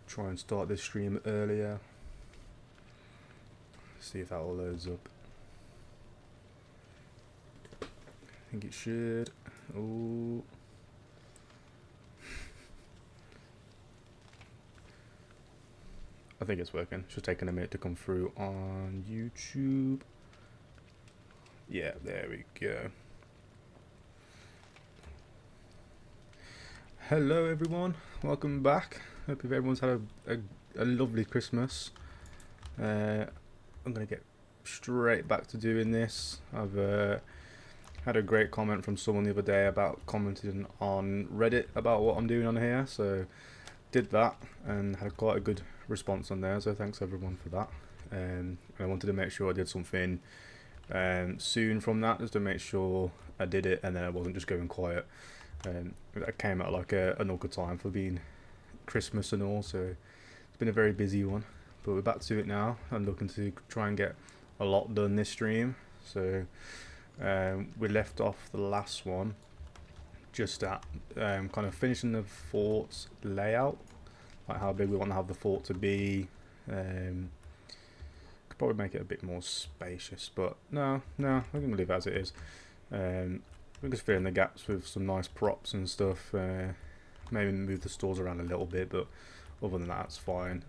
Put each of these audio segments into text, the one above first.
try and start this stream earlier. See if that all loads up. I think it should. Oh. I think it's working. It's just taking a minute to come through on YouTube. Yeah, there we go. Hello everyone, welcome back. Hope everyone's had a lovely Christmas. I'm gonna get straight back to doing this. I've had a great comment from someone the other day about commenting on Reddit about what I'm doing on here, so did that and had quite a good response on there, so thanks everyone for that. And I wanted to make sure I did something soon from that, just to make sure I did it and then I wasn't just going quiet. That came at like an awkward time for being Christmas and all, so it's been a very busy one, but we're back to it now. I'm looking to try and get a lot done this stream. So we left off the last one just at kind of finishing the fort's layout, like how big we want to have the fort to be. Could probably make it a bit more spacious, but no, we're going to leave it as it is. We're just filling the gaps with some nice props and stuff. Maybe move the stores around a little bit, but other than that, it's fine.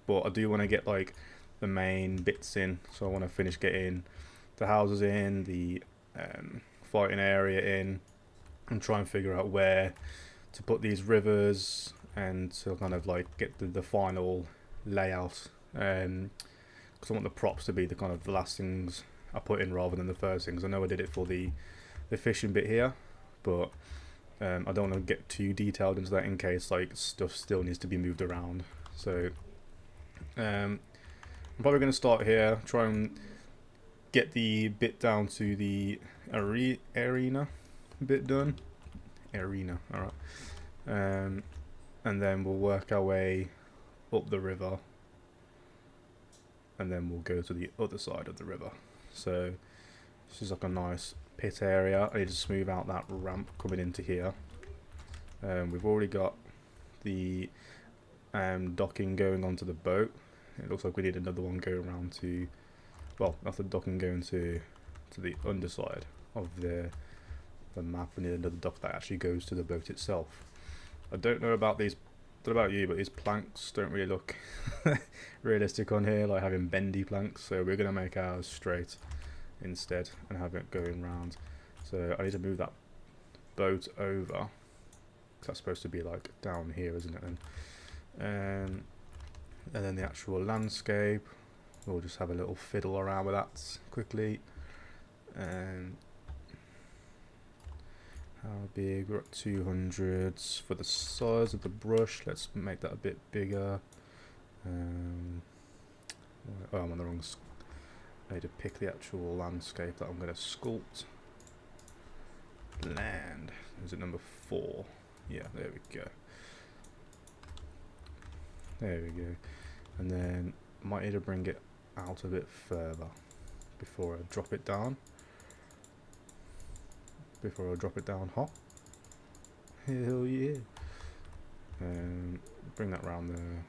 But I do want to get like the main bits in, so I want to finish getting the houses in, the fighting area in, and try and figure out where to put these rivers, and to kind of like get the final layout. Because I want the props to be the kind of the last things I put in rather than the first things. I know I did it for the fishing bit here, but I don't want to get too detailed into that in case like stuff still needs to be moved around. So I'm probably going to start here, try and get the bit down to the arena bit done. Arena, alright. And then we'll work our way up the river, and then we'll go to the other side of the river. So this is like a nice pit area. I need to smooth out that ramp coming into here. We've already got the docking going onto the boat. It looks like we need another one going around to, well, not the docking going to the underside of the map. We need another dock that actually goes to the boat itself. I don't know about these, don't know about you, but these planks don't really look realistic on here, like having bendy planks, so we're going to make ours straight instead and have it going round. So I need to move that boat over, because that's supposed to be like down here, isn't it? And then the actual landscape, we'll just have a little fiddle around with that quickly. And how big? We're at 200s for the size of the brush. Let's make that a bit bigger. Oh, I'm on the wrong. I need to pick the actual landscape that I'm going to sculpt. Land. Is it number 4? Yeah, there we go. There we go. And then I might need to bring it out a bit further before I drop it down. Hot. Hell yeah. Bring that round there.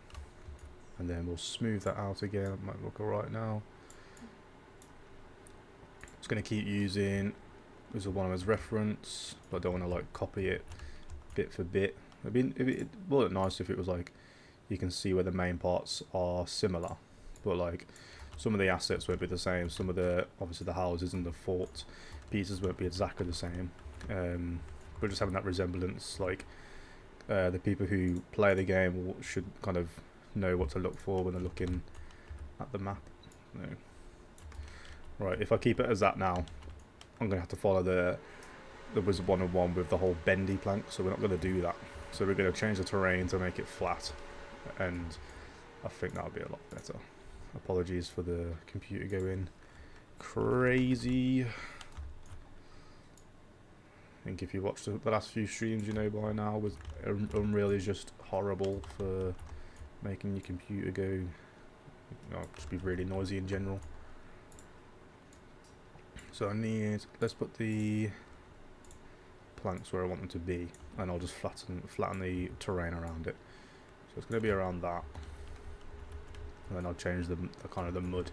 And then we'll smooth that out again. It might look alright now. Just going to keep using Wizard101's reference, but I don't want to like copy it bit for bit. It would look nice if it was like you can see where the main parts are similar, but like some of the assets won't be the same. Some of the, obviously the houses and the fort pieces won't be exactly the same. But just having that resemblance, like the people who play the game should kind of know what to look for when they're looking at the map. No. Right, if I keep it as that now, I'm going to have to follow the Wizard101 with the whole bendy plank, so we're not going to do that. So we're going to change the terrain to make it flat, and I think that'll be a lot better. Apologies for the computer going crazy. I think if you watched the last few streams, you know by now, Unreal is just horrible for making your computer go, you know, just be really noisy in general. So I need, let's put the planks where I want them to be, and I'll just flatten the terrain around it. So it's going to be around that. And then I'll change the kind of the mud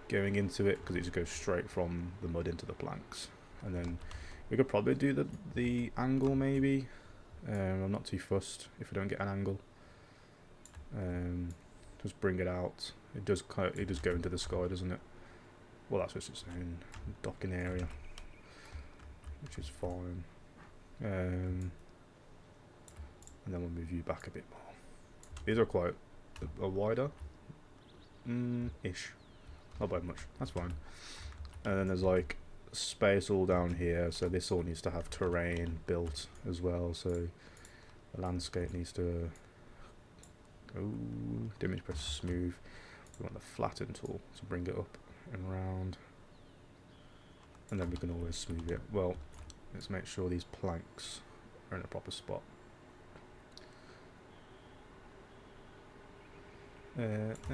going into it, because it just goes straight from the mud into the planks. And then we could probably do the angle maybe. I'm not too fussed if we don't get an angle. Just bring it out. It does go into the sky, doesn't it? Well, that's just its own docking area, which is fine. And then we'll move you back a bit more. These are quite a wider ish, not by much. That's fine. And then there's like space all down here, so this all needs to have terrain built as well. So the landscape needs to image press smooth. We want the flatten tool to bring it up and round, and then we can always smooth it. Well, let's make sure these planks are in a proper spot. And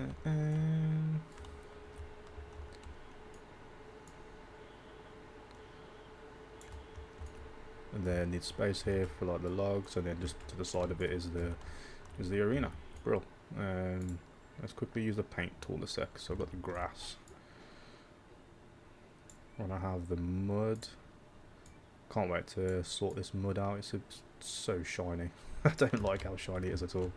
then need space here for like the logs, and then just to the side of it is the arena. Brill. Let's quickly use the paint tool a sec. So I've got the grass. When I have the mud, can't wait to sort this mud out. It's so shiny. I don't like how shiny it is at all.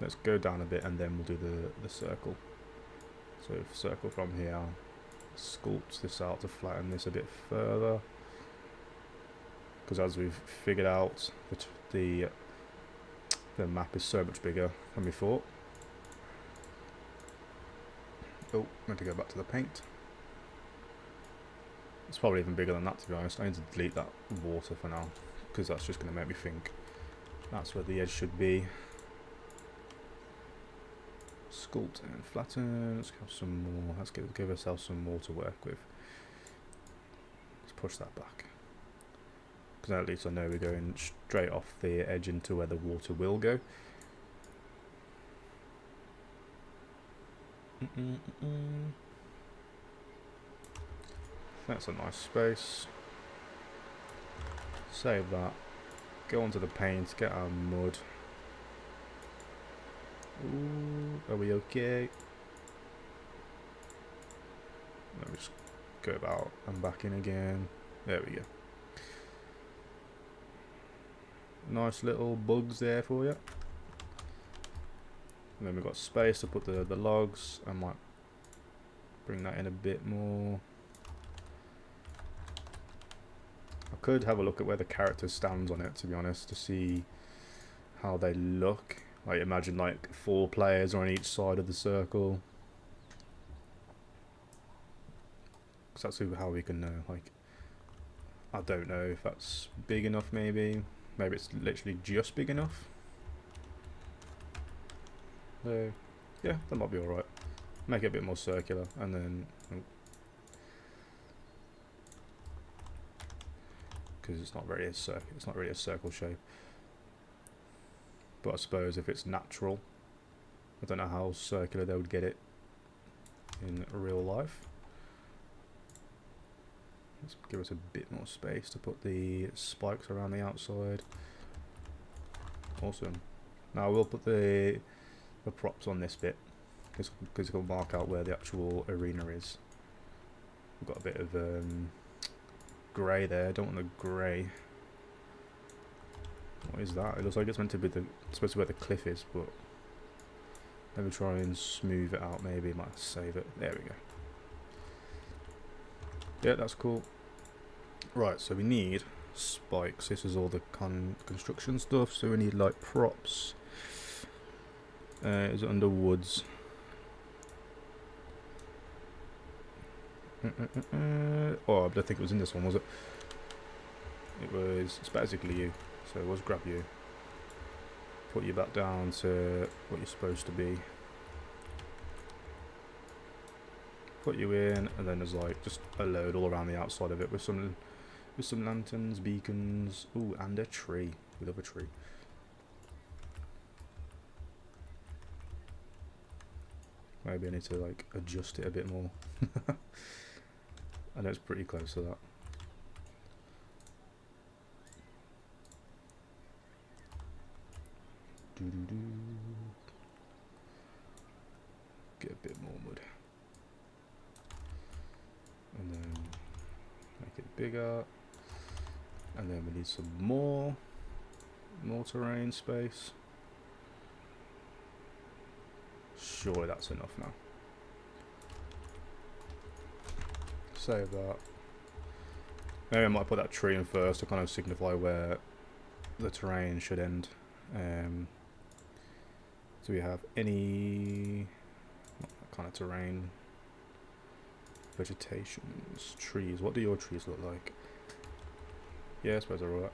Let's go down a bit and then we'll do the circle. So circle from here, sculpt this out to flatten this a bit further. Because as we've figured out, the map is so much bigger than we thought. Oh, meant to go back to the paint. It's probably even bigger than that, to be honest. I need to delete that water for now, because that's just going to make me think that's where the edge should be. Sculpt and flatten. Let's have some more. Let's give ourselves some more to work with. Let's push that back, because at least I know we're going straight off the edge into where the water will go. That's a nice space. Save that. Go onto the paint, get our mud. Ooh, are we okay? Let me just go about and back in again. There we go. Nice little bugs there for you. And then we've got space to put the logs. I might bring that in a bit more. I could have a look at where the character stands on it, to be honest, to see how they look. Like, imagine like 4 players are on each side of the circle. Because that's how we can know. Like, I don't know if that's big enough. Maybe it's literally just big enough. So yeah, that might be all right. Make it a bit more circular, and then because it's not really a circle shape. But I suppose if it's natural, I don't know how circular they would get it in real life. Let's give us a bit more space to put the spikes around the outside. Awesome. Now we'll put the props on this bit, because it'll mark out where the actual arena is. We've got a bit of grey there. Don't want the grey. What is that? It looks like it's meant to be supposed to be where the cliff is, but let me try and smooth it out. Maybe it might save it. There we go. Yeah, that's cool. Right, so we need spikes. This is all the construction stuff. So we need like props. Is it under woods? Oh, I don't think it was in this one, was it? It's basically you. So let's grab you, put you back down to what you're supposed to be, put you in, and then there's like just a load all around the outside of it with some lanterns, beacons, ooh, and a tree. We love a tree. Maybe I need to like adjust it a bit more. I know it's pretty close to that. Get a bit more mud. And then make it bigger. And then we need some more terrain space. Surely that's enough now. Save that. Maybe I might put that tree in first to kind of signify where the terrain should end. Do we have any kind of terrain? Vegetations, trees. What do your trees look like? Yeah, I suppose they're alright.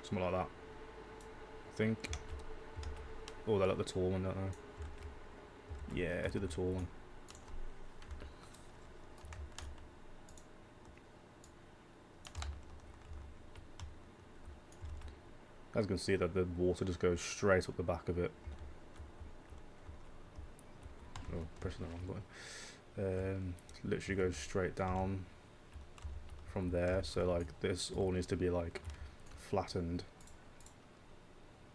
Something like that. I think. Oh, they like the tall one, don't they? Yeah, do the tall one. As you can see that the water just goes straight up the back of it. Oh, pressing the wrong button. Literally goes straight down from there. So like this all needs to be like flattened.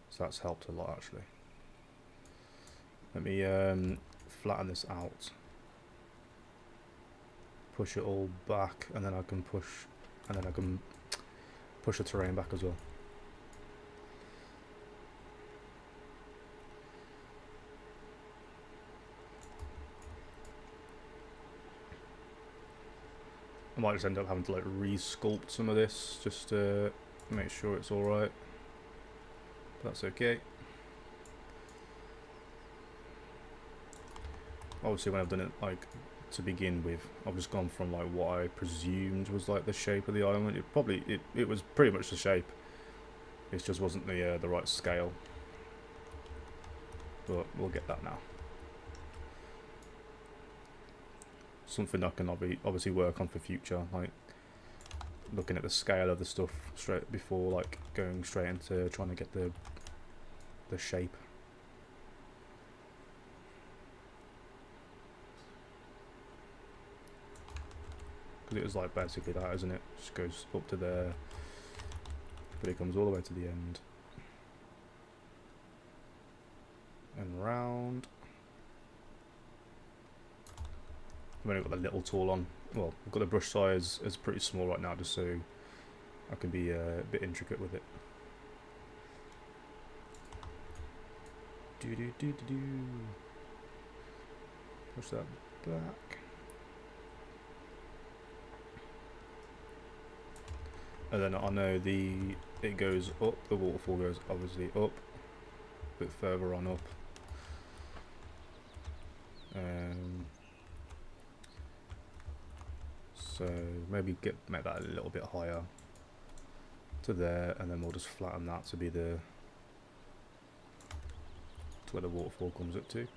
So that's helped a lot actually. Let me flatten this out. Push it all back, and then I can push the terrain back as well. I might just end up having to like re-sculpt some of this just to make sure it's alright. That's okay. Obviously when I've done it like to begin with, I've just gone from like what I presumed was like the shape of the island. It was pretty much the shape. It just wasn't the right scale. But we'll get that now. Something I can obviously work on for future, like looking at the scale of the stuff straight before like going straight into trying to get the shape. Because it was like basically that, isn't it? Just goes up to there, but it comes all the way to the end and round. I've only got the little tool on. Well, I've got the brush size is pretty small right now, just so I can be a bit intricate with it. Push that back. And then I know it goes up. The waterfall goes obviously up, a bit further on up. So maybe make that a little bit higher to there, and then we'll just flatten that to be to where the waterfall comes up to.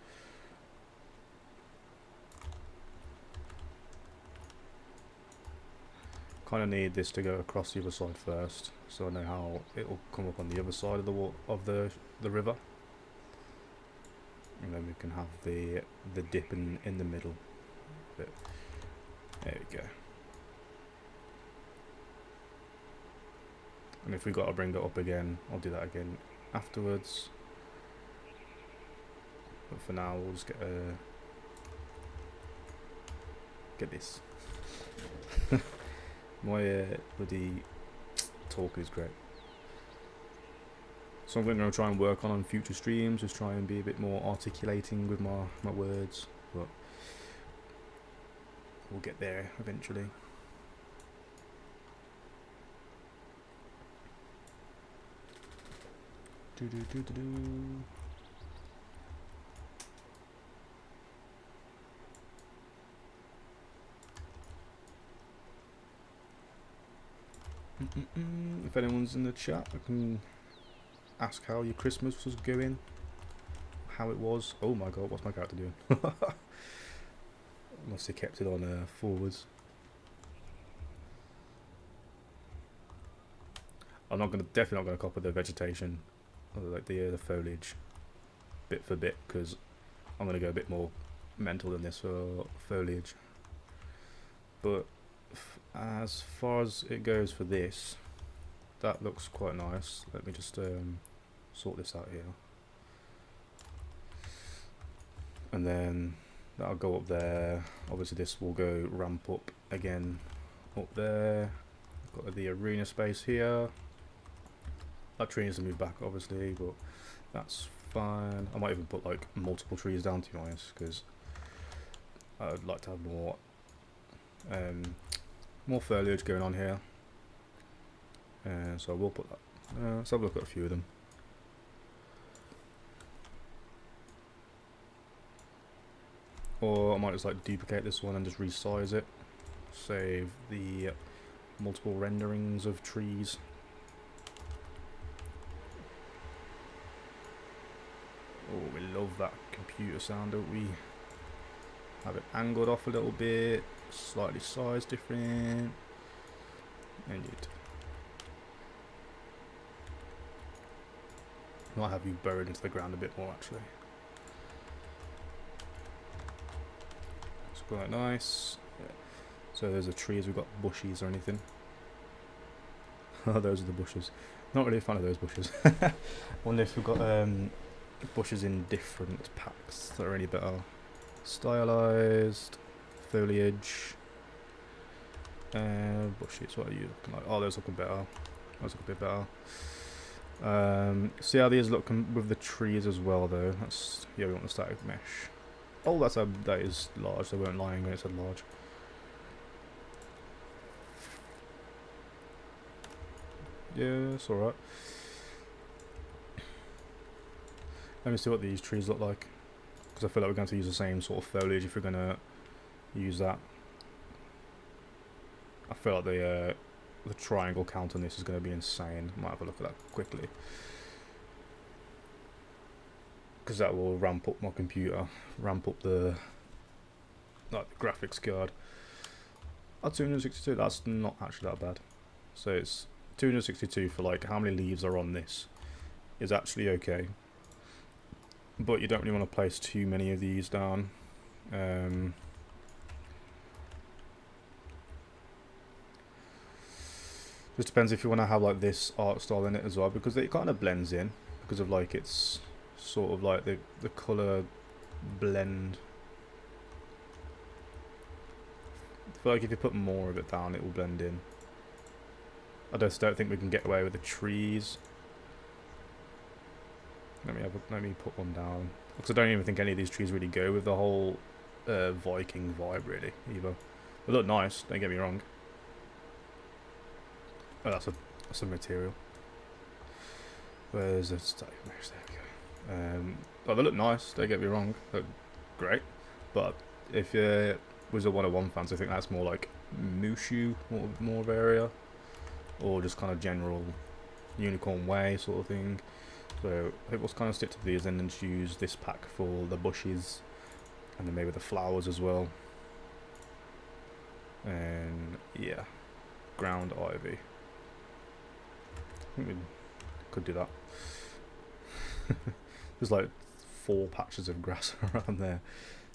Kind of need this to go across the other side first, so I know how it will come up on the other side of the river, and then we can have the dip in the middle. But there we go. And if we got to bring it up again, I'll do that again afterwards. But for now, we'll just get this. My bloody talk is great. Something I'm going to try and work on future streams, is try and be a bit more articulating with my words, but we'll get there eventually. If anyone's in the chat, I can ask how your Christmas was going, how it was. Oh my god, what's my character doing? Must have kept it on forwards. I'm definitely not gonna copy the vegetation, or like the foliage, bit for bit, because I'm gonna go a bit more mental than this for foliage. But as far as it goes for this, that looks quite nice. Let me just sort this out here. And then that'll go up there. Obviously this will go ramp up again up there. Got the arena space here. That tree needs to move back obviously, but that's fine. I might even put like multiple trees down, to be honest, because I'd like to have more foliage going on here. And so I will put that. Let's have a look at a few of them. Or I might just like duplicate this one and just resize it. Save the multiple renderings of trees. Oh, we love that computer sound, don't we? Have it angled off a little bit, slightly sized different. And it might have you buried into the ground a bit more actually. It's quite nice. Yeah. So there's the trees, we've got bushes or anything. Oh, those are the bushes. Not really a fan of those bushes. Wonder if we've got bushes in different packs that are any better. Stylized, foliage, bushes, what are you looking like? Oh, those looking better. Those look a bit better. See how these look with the trees as well though. That's, yeah, we want the static mesh. Oh, that is large. They weren't lying when it said large. Yeah, it's alright. Let me see what these trees look like, because I feel like we're going to use the same sort of foliage if we're going to use that. I feel like the triangle count on this is going to be insane. Might have a look at that quickly, because that will ramp up my computer, ramp up the graphics card. At 262, that's not actually that bad. So it's 262 for like how many leaves are on this is actually okay. But you don't really want to place too many of these down. Just depends if you want to have like this art style in it as well, because it kind of blends in because of like it's sort of like the colour blend. I feel like if you put more of it down, it will blend in. I just don't think we can get away with the trees. Let me put one down, because I don't even think any of these trees really go with the whole Viking vibe really either. They look nice, don't get me wrong. Oh, that's a material. Where's the static mesh? There we go. Oh, they look nice, don't get me wrong. They look great, but if you're Wizard101 fans, I think that's more like Mushu, more of area, or just kind of general unicorn way sort of thing. So I think we'll kind of stick to these and then just use this pack for the bushes and then maybe the flowers as well. And yeah, ground ivy. I think we could do that. There's like 4 patches of grass around there.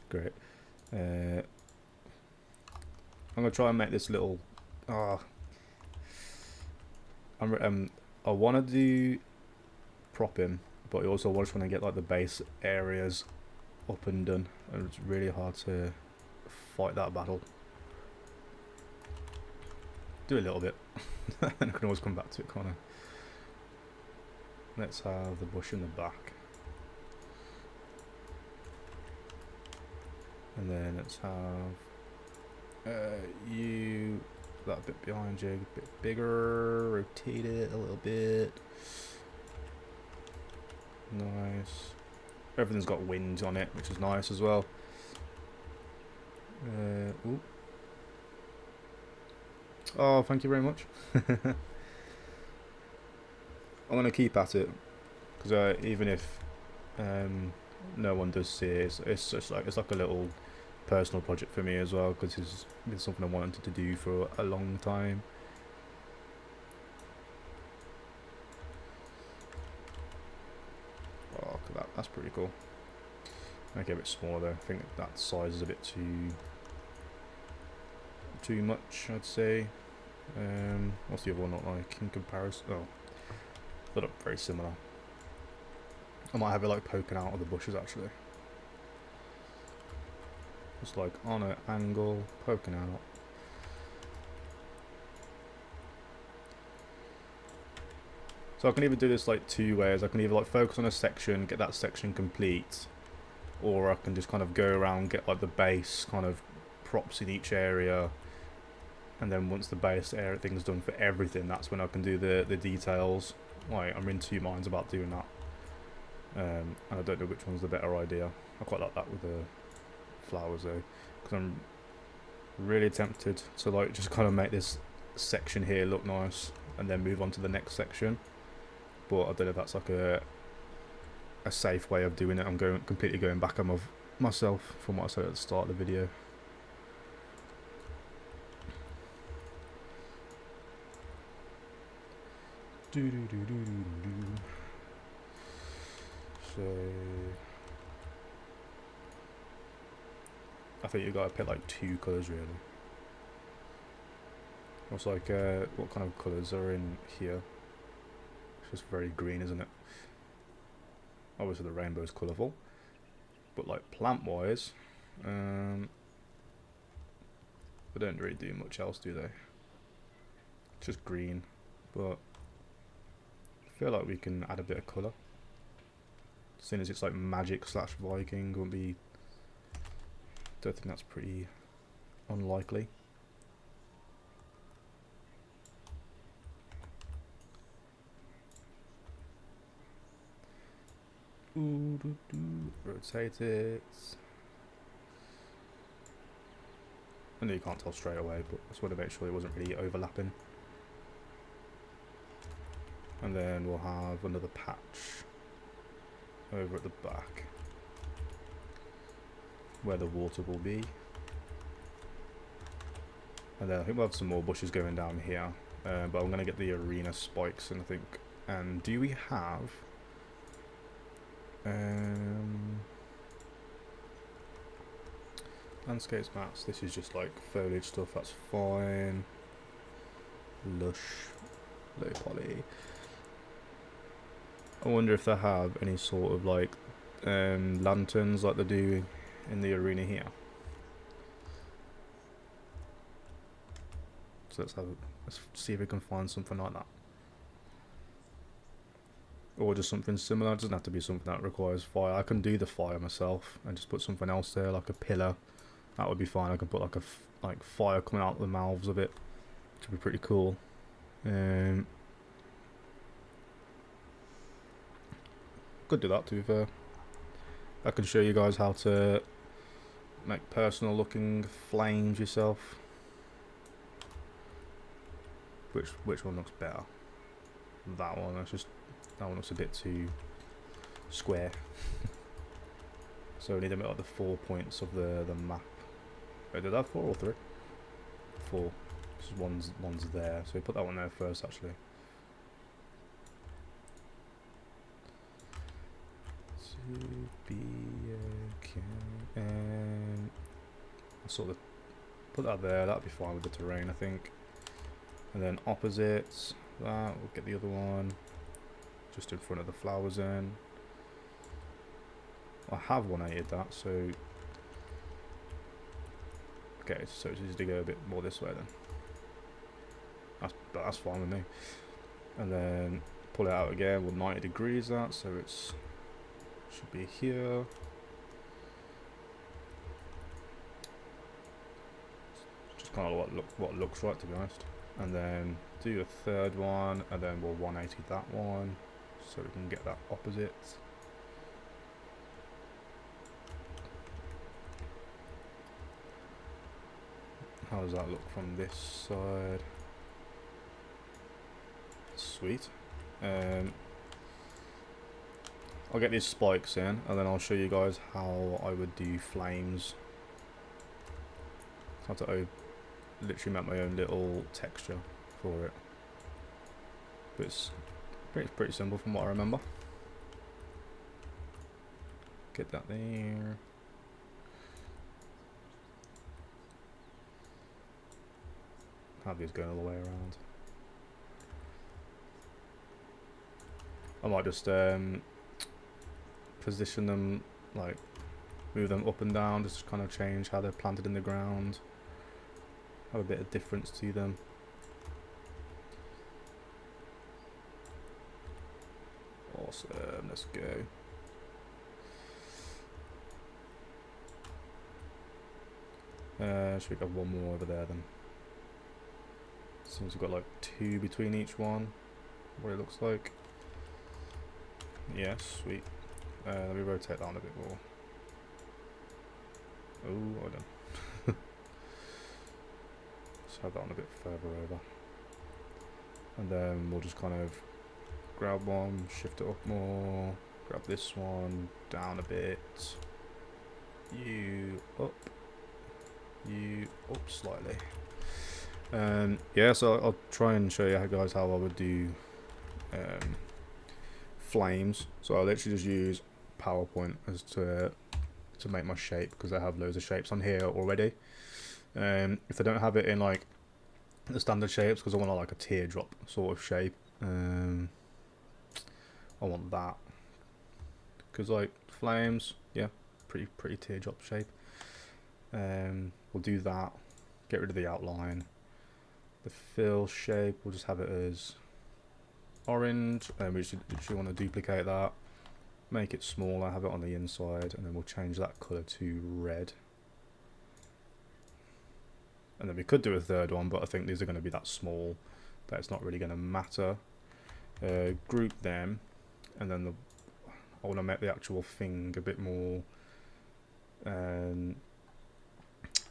Great. I'm gonna try and make this little. I want to do propping, but I also just want to get like the base areas up and done, and it's really hard to fight that battle. Do a little bit and I can always come back to it, can't I? Let's have the bush in the back, and then let's have you that bit behind you, a bit bigger, rotate it a little bit. Nice. Everything's got wind on it, which is nice as well. Ooh. Oh, thank you very much. I'm gonna keep at it, because even if no one does see it, it's just like, it's like a little personal project for me as well, because it's been something I wanted to do for a long time. Oh, look at that, that's pretty cool. Make it a bit smaller though. I think that size is a bit too much, I'd say. What's the other one not like in comparison? Oh, they look very similar. I might have it like poking out of the bushes actually. Just like on an angle, poking out. So I can either do this like two ways. I can either like focus on a section, get that section complete, or I can just kind of go around, get like the base kind of props in each area, and then once the base area thing's done for everything, that's when I can do the details. Like, I'm in two minds about doing that, and I don't know which one's the better idea. I quite like that with the flowers though, because I'm really tempted to like just kind of make this section here look nice and then move on to the next section, but I don't know if that's like a safe way of doing it. I'm completely going back on myself from what I said at the start of the video. So I think you gotta pick like two colours really. It's like what kind of colours are in here? It's just very green, isn't it? Obviously the rainbow is colourful, but like plant wise, they don't really do much else, do they? It's just green, but I feel like we can add a bit of colour. Seeing as it's like magic / Viking, won't be. Don't think that's pretty unlikely. Rotate it. I know you can't tell straight away, but I just want to make sure it wasn't really overlapping. And then we'll have another patch over at the back where the water will be. And then I think we'll have some more bushes going down here, but I'm going to get the arena spikes in, I think. And do we have landscapes mats? This is just like foliage stuff, that's fine. Lush, low poly. I wonder if they have any sort of like lanterns like they do in the arena here. So let's see if we can find something like that, or just something similar. It doesn't have to be something that requires fire. I can do the fire myself and just put something else there, like a pillar. That would be fine. I can put like fire coming out the mouths of it, which would be pretty cool. Could do that, to be fair. I can show you guys how to make personal looking flames yourself. Which one looks better? That one. That one looks a bit too square. So we need to make like the 4 points of the map. Wait, did I have 4 or 3? 4. Just one's there. So we put that one there first, actually. To be okay. I'll sort of put that there. That'll be fine with the terrain, I think. And then opposite that, we'll get the other one just in front of the flowers in. I have 180'd that, so okay, so it's easy to go a bit more this way then. That's fine with me. And then pull it out again, we'll 90 degrees that, so it's should be here. Just kind of what looks right, to be honest. And then do a third one, and then we'll 180 that one, so we can get that opposite. How does that look from this side? Sweet. I'll get these spikes in, and then I'll show you guys how I would do flames. I have to literally make my own little texture for it, but it's pretty simple from what I remember. Get that there. Have these going all the way around. I might just position them, like move them up and down, just kind of change how they're planted in the ground, have a bit of difference to them. Awesome, let's go. Should we have one more over there then? Seems we've got like 2 between each one, what it looks like. Yeah, sweet. Let me rotate that on a bit more. Oh, well done. Let's have that on a bit further over. And then we'll just kind of grab one, shift it up more, grab this one, down a bit, you up slightly. Yeah, so I'll try and show you guys how I would do flames. So I'll literally just use PowerPoint as to make my shape, because I have loads of shapes on here already. If I don't have it in like the standard shapes, because I want like a teardrop sort of shape, I want that, because like flames, yeah, pretty teardrop shape. We'll do that, get rid of the outline. The fill shape, we'll just have it as orange, and we should want to duplicate that, make it smaller, have it on the inside, and then we'll change that colour to red. And then we could do a third one, but I think these are going to be that small that it's not really going to matter. Group them, and then I want to make the actual thing a bit more,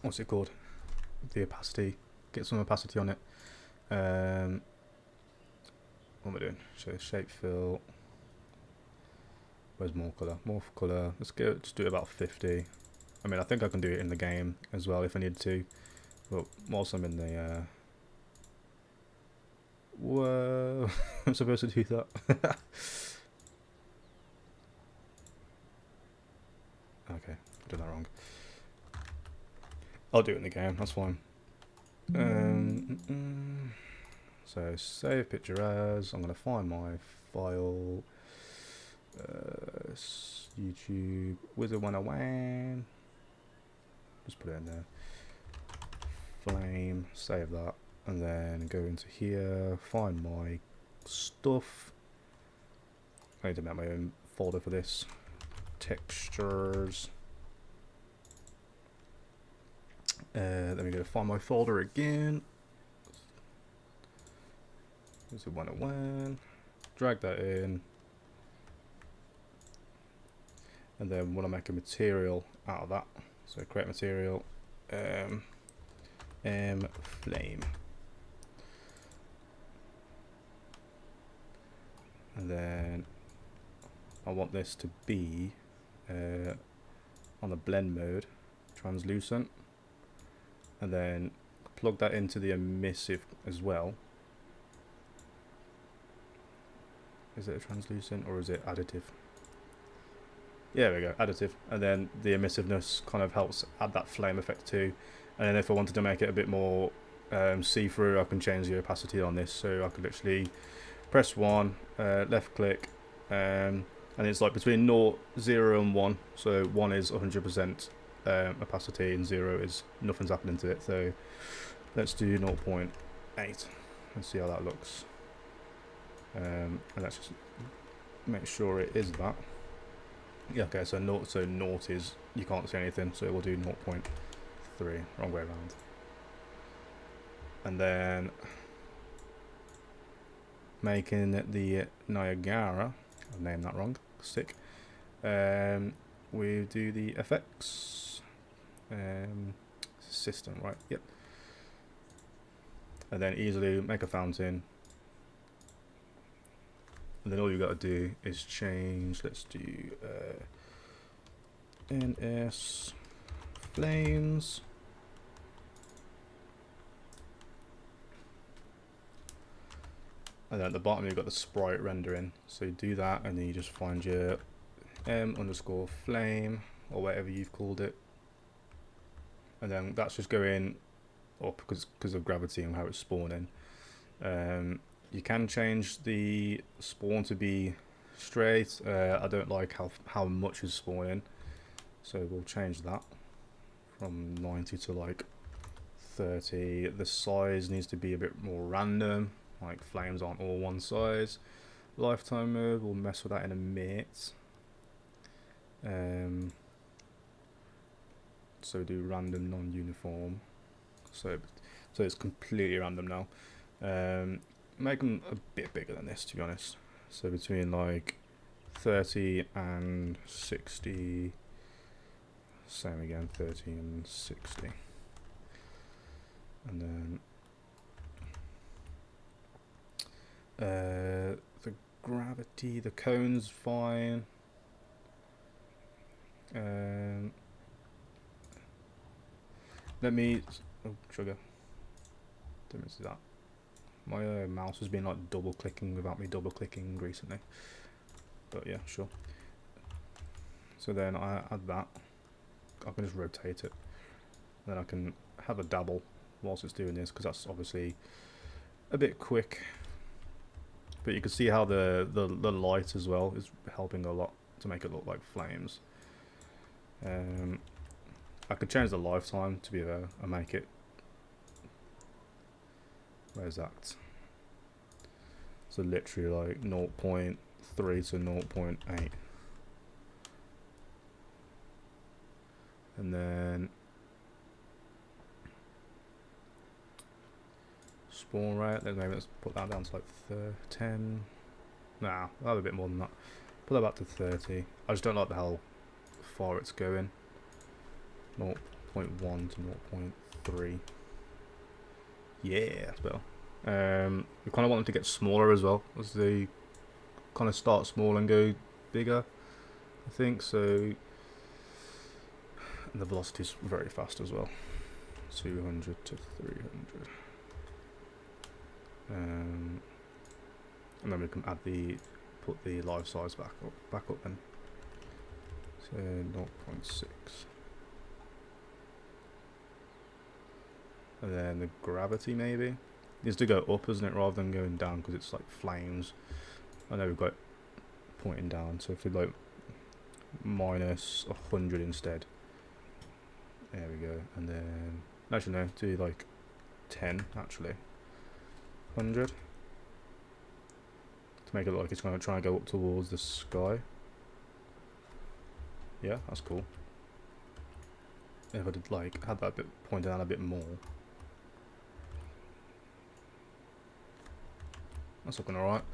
what's it called? The opacity. Get some opacity on it. What am I doing? So shape fill. Where's more colour? More colour. Let's go. Just do it about 50. I mean, I think I can do it in the game as well if I need to. But whilst I'm in the whoa, I'm supposed to do that. Okay, I did that wrong. I'll do it in the game. That's fine. So save picture as. I'm gonna find my file. YouTube Wizard101. Just put it in there. Flame. Save that, and then go into here. Find my stuff. I need to make my own folder for this. Textures. Let me go find my folder again. This is 101. Drag that in. And then want to make a material out of that. So create material. Flame. And then I want this to be on the blend mode, translucent. And then plug that into the emissive as well. Is it a translucent or is it additive? Yeah, there we go, additive. And then the emissiveness kind of helps add that flame effect too. And then if I wanted to make it a bit more see-through, I can change the opacity on this. So I could literally press 1, left click, and it's like between 0 and 1. So 1 is 100% opacity and 0 is nothing's happening to it. So let's do 0.8. Let's see how that looks. And let's just make sure it is that. Yeah, okay, so 0 is you can't see anything, so we'll do 0.3, wrong way around. And then making the Niagara, I've named that wrong, sick. We do the effects system, right? Yep. And then easily make a fountain. And then all you got to do is change. Let's do NS flames. And then at the bottom you've got the sprite rendering. So you do that, and then you just find your m_flame or whatever you've called it. And then that's just going up because of gravity and how it's spawning. You can change the spawn to be straight. I don't like how much is spawning, so we'll change that from 90 to like 30. The size needs to be a bit more random, like flames aren't all one size. Lifetime mode, we'll mess with that in a minute. So do random non-uniform, so it's completely random now. Make them a bit bigger than this, to be honest, so between like 30 and 60. Same again, 30 and 60. And then the gravity, the cone's fine. Let me, oh sugar, don't miss that. My mouse has been like double clicking without me double clicking recently, but yeah, sure. So then I add that, I can just rotate it, then I can have a dabble whilst it's doing this, because that's obviously a bit quick, but you can see how the light as well is helping a lot to make it look like flames. I could change the lifetime to be there and make it, where's that? So literally like 0.3 to 0.8. And then spawn rate, then maybe let's put that down to like 10. Nah, I'll have a bit more than that. Put that back to 30. I just don't like how far it's going. 0.1 to 0.3. Yeah, that's better. We kind of want them to get smaller as well, as they kind of start small and go bigger, I think. So, and the velocity is very fast as well, 200 to 300. And then we can add put the life size back up then. So 0.6. And then the gravity maybe needs to go up, isn't it, rather than going down, because it's like flames. I know we've got it pointing down, so if we like minus 100 instead. There we go. And then actually no, do like 10 actually. 100 to make it look like it's going to try and go up towards the sky. Yeah, that's cool. If I did like had that bit pointed down a bit more. That's looking alright.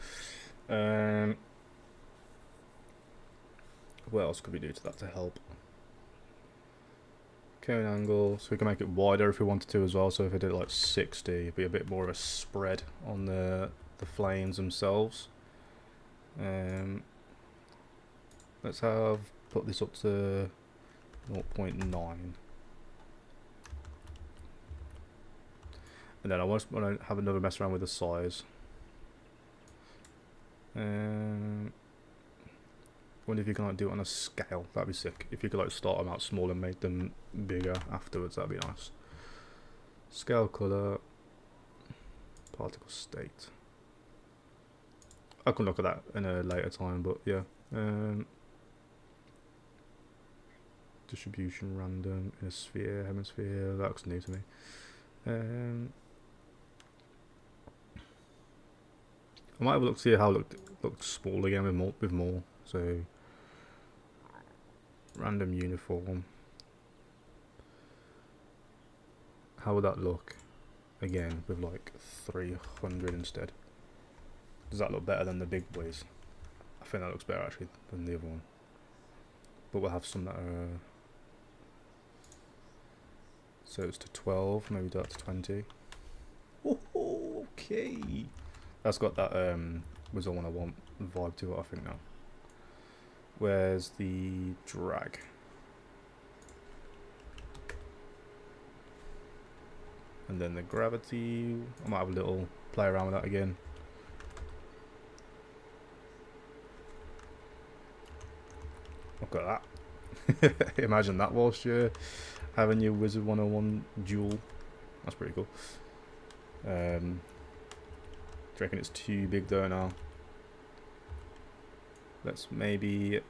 What else could we do to that to help? Cone angle, so we can make it wider if we wanted to as well. So if I did like 60, it'd be a bit more of a spread on the flames themselves. Let's put this up to 0.9. And then I want to have another mess around with the size. Wonder if you can like do it on a scale. That'd be sick. If you could like start them out small and make them bigger afterwards, that'd be nice. Scale color, particle state. I can look at that in a later time, but yeah. Distribution random in a sphere, hemisphere. That looks new to me. I might have a look to see how it looked small again with more. So random uniform. How would that look again with like 300 instead? Does that look better than the big boys? I think that looks better actually than the other one. But we'll have some that are so it's to 12, maybe do that to 20. Oh, okay. That's got that Wizard101 vibe to it, I think now. Where's the drag? And then the gravity. I might have a little play around with that again. Look at that. Imagine that whilst you're having your Wizard101 duel. That's pretty cool. Do you reckon it's too big though now? Let's maybe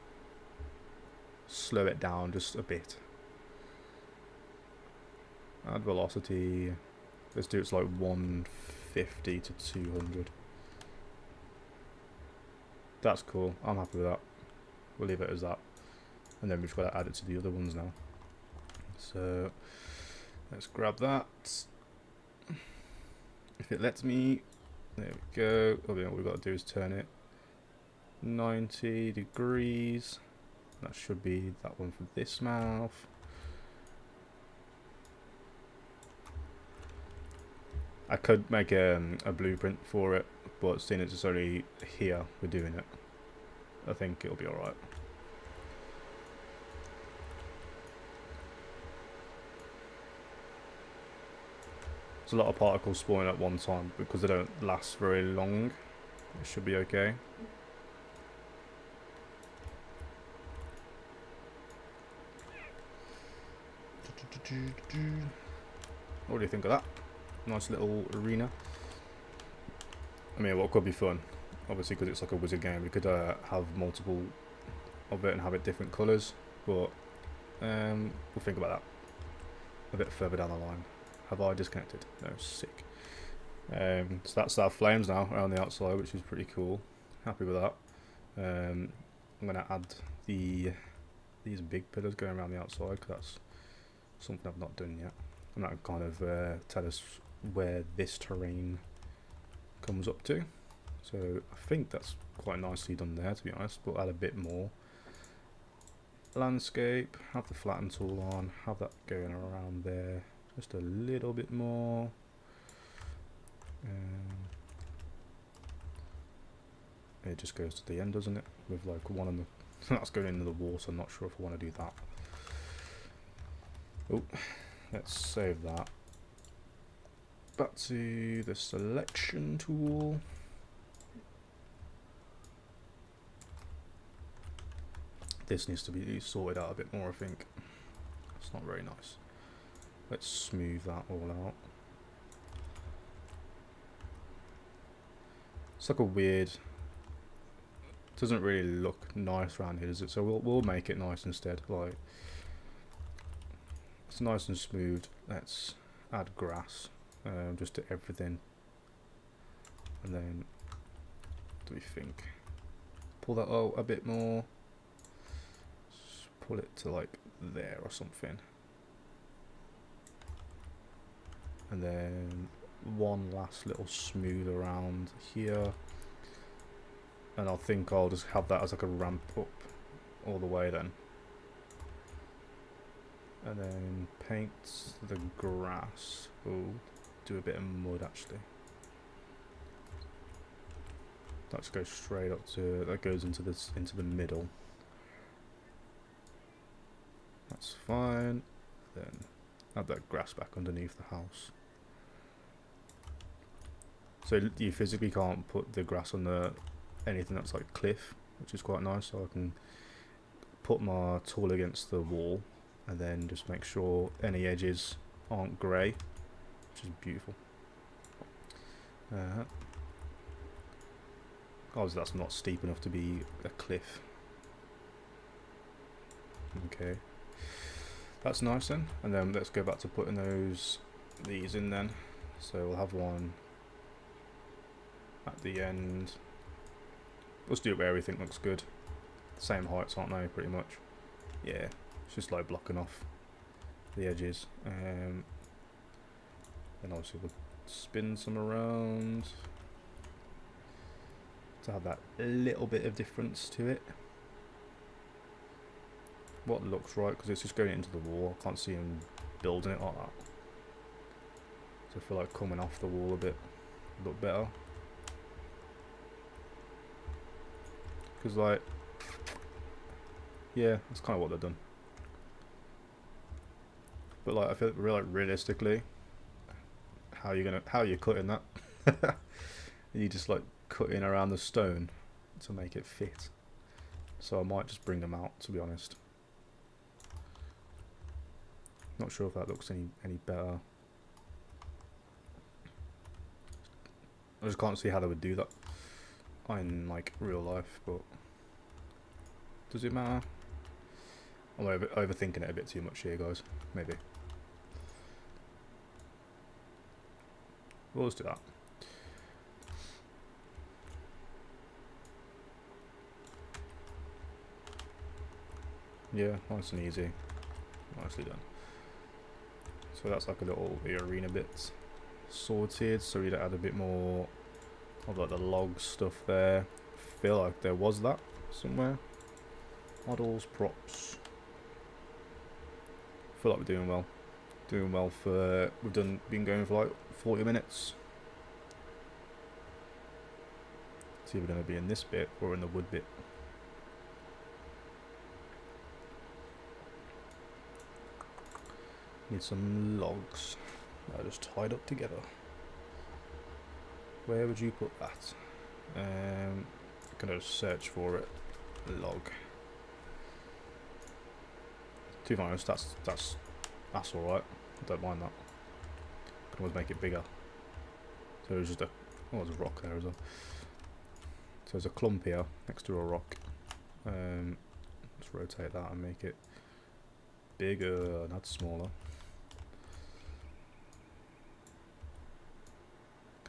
slow it down just a bit. Add velocity. Let's do it's like 150 to 200. That's cool. I'm happy with that. We'll leave it as that. And then we've just got to add it to the other ones now. So let's grab that. If it lets me, there we go. Oh, what we've got to do is turn it 90 degrees. That should be that one for this mouth. I could make a blueprint for it, but seeing it's already here, we're doing it. I think it'll be alright. There's a lot of particles spawning at one time because they don't last very long. It should be okay. What do you think of that? Nice little arena. I mean, what could be fun, obviously, because it's like a wizard game, we could have multiple of it and have it different colours, but we'll think about that a bit further down the line. Have I disconnected? No, sick. So that's our flames now around the outside, which is pretty cool. Happy with that. I'm going to add these big pillars going around the outside, because that's something I've not done yet. And that kind of tell us where this terrain comes up to. So I think that's quite nicely done there, to be honest, but add a bit more. Landscape, have the flatten tool on, have that going around there. Just a little bit more. It just goes to the end, doesn't it? With like one on the that's going into the wall, so I'm not sure if I want to do that. Oh, let's save that. Back to the selection tool. This needs to be sorted out a bit more, I think. It's not very nice. Let's smooth that all out. It's like a weird, doesn't really look nice around here, does it? So we'll make it nice instead. Like, it's nice and smooth. Let's add grass just to everything, and then what do we think? Pull that out a bit more. Just pull it to like there or something. And then one last little smooth around here, and I think I'll just have that as like a ramp up all the way then, and then paint the grass. Oh, do a bit of mud actually. That just goes straight up to, that goes into this, into the middle. That's fine. Then add that grass back underneath the house. So you physically can't put the grass on the anything that's like cliff, which is quite nice. So I can put my tool against the wall and then just make sure any edges aren't grey, which is beautiful. Obviously that's not steep enough to be a cliff. Okay, that's nice then. And then let's go back to putting these in then. So we'll have one at the end. Let's do it where everything looks good. Same heights, aren't they, pretty much? Yeah, it's just like blocking off the edges. Then obviously we'll spin some around to have that little bit of difference to it. What looks right, because it's just going into the wall. I can't see him building it like that. So I feel like coming off the wall a bit, look better. Because like, yeah, that's kind of what they've done. But like, I feel like realistically, how are you cutting that? You just like cutting around the stone to make it fit. So I might just bring them out, to be honest. Not sure if that looks any better. I just can't see how they would do that in like real life, but Does it matter? I'm overthinking it a bit too much here, guys. Maybe. We'll just do that. Yeah, nice and easy. Nicely done. So that's like a little the arena bits sorted. So we'd add a bit more of like the log stuff there. I feel like there was that somewhere. Models, props. I feel like we're doing well. Doing well for been going for like 40 minutes. See if we're gonna be in this bit or in the wood bit. Need some logs that are just tied up together. Where would you put that? Gonna search for it. Log. To be honest, that's alright. I don't mind that. Can always make it bigger. So there's just there's a rock there as well. So there's a clump here next to a rock. Let's rotate that and make it bigger, not smaller.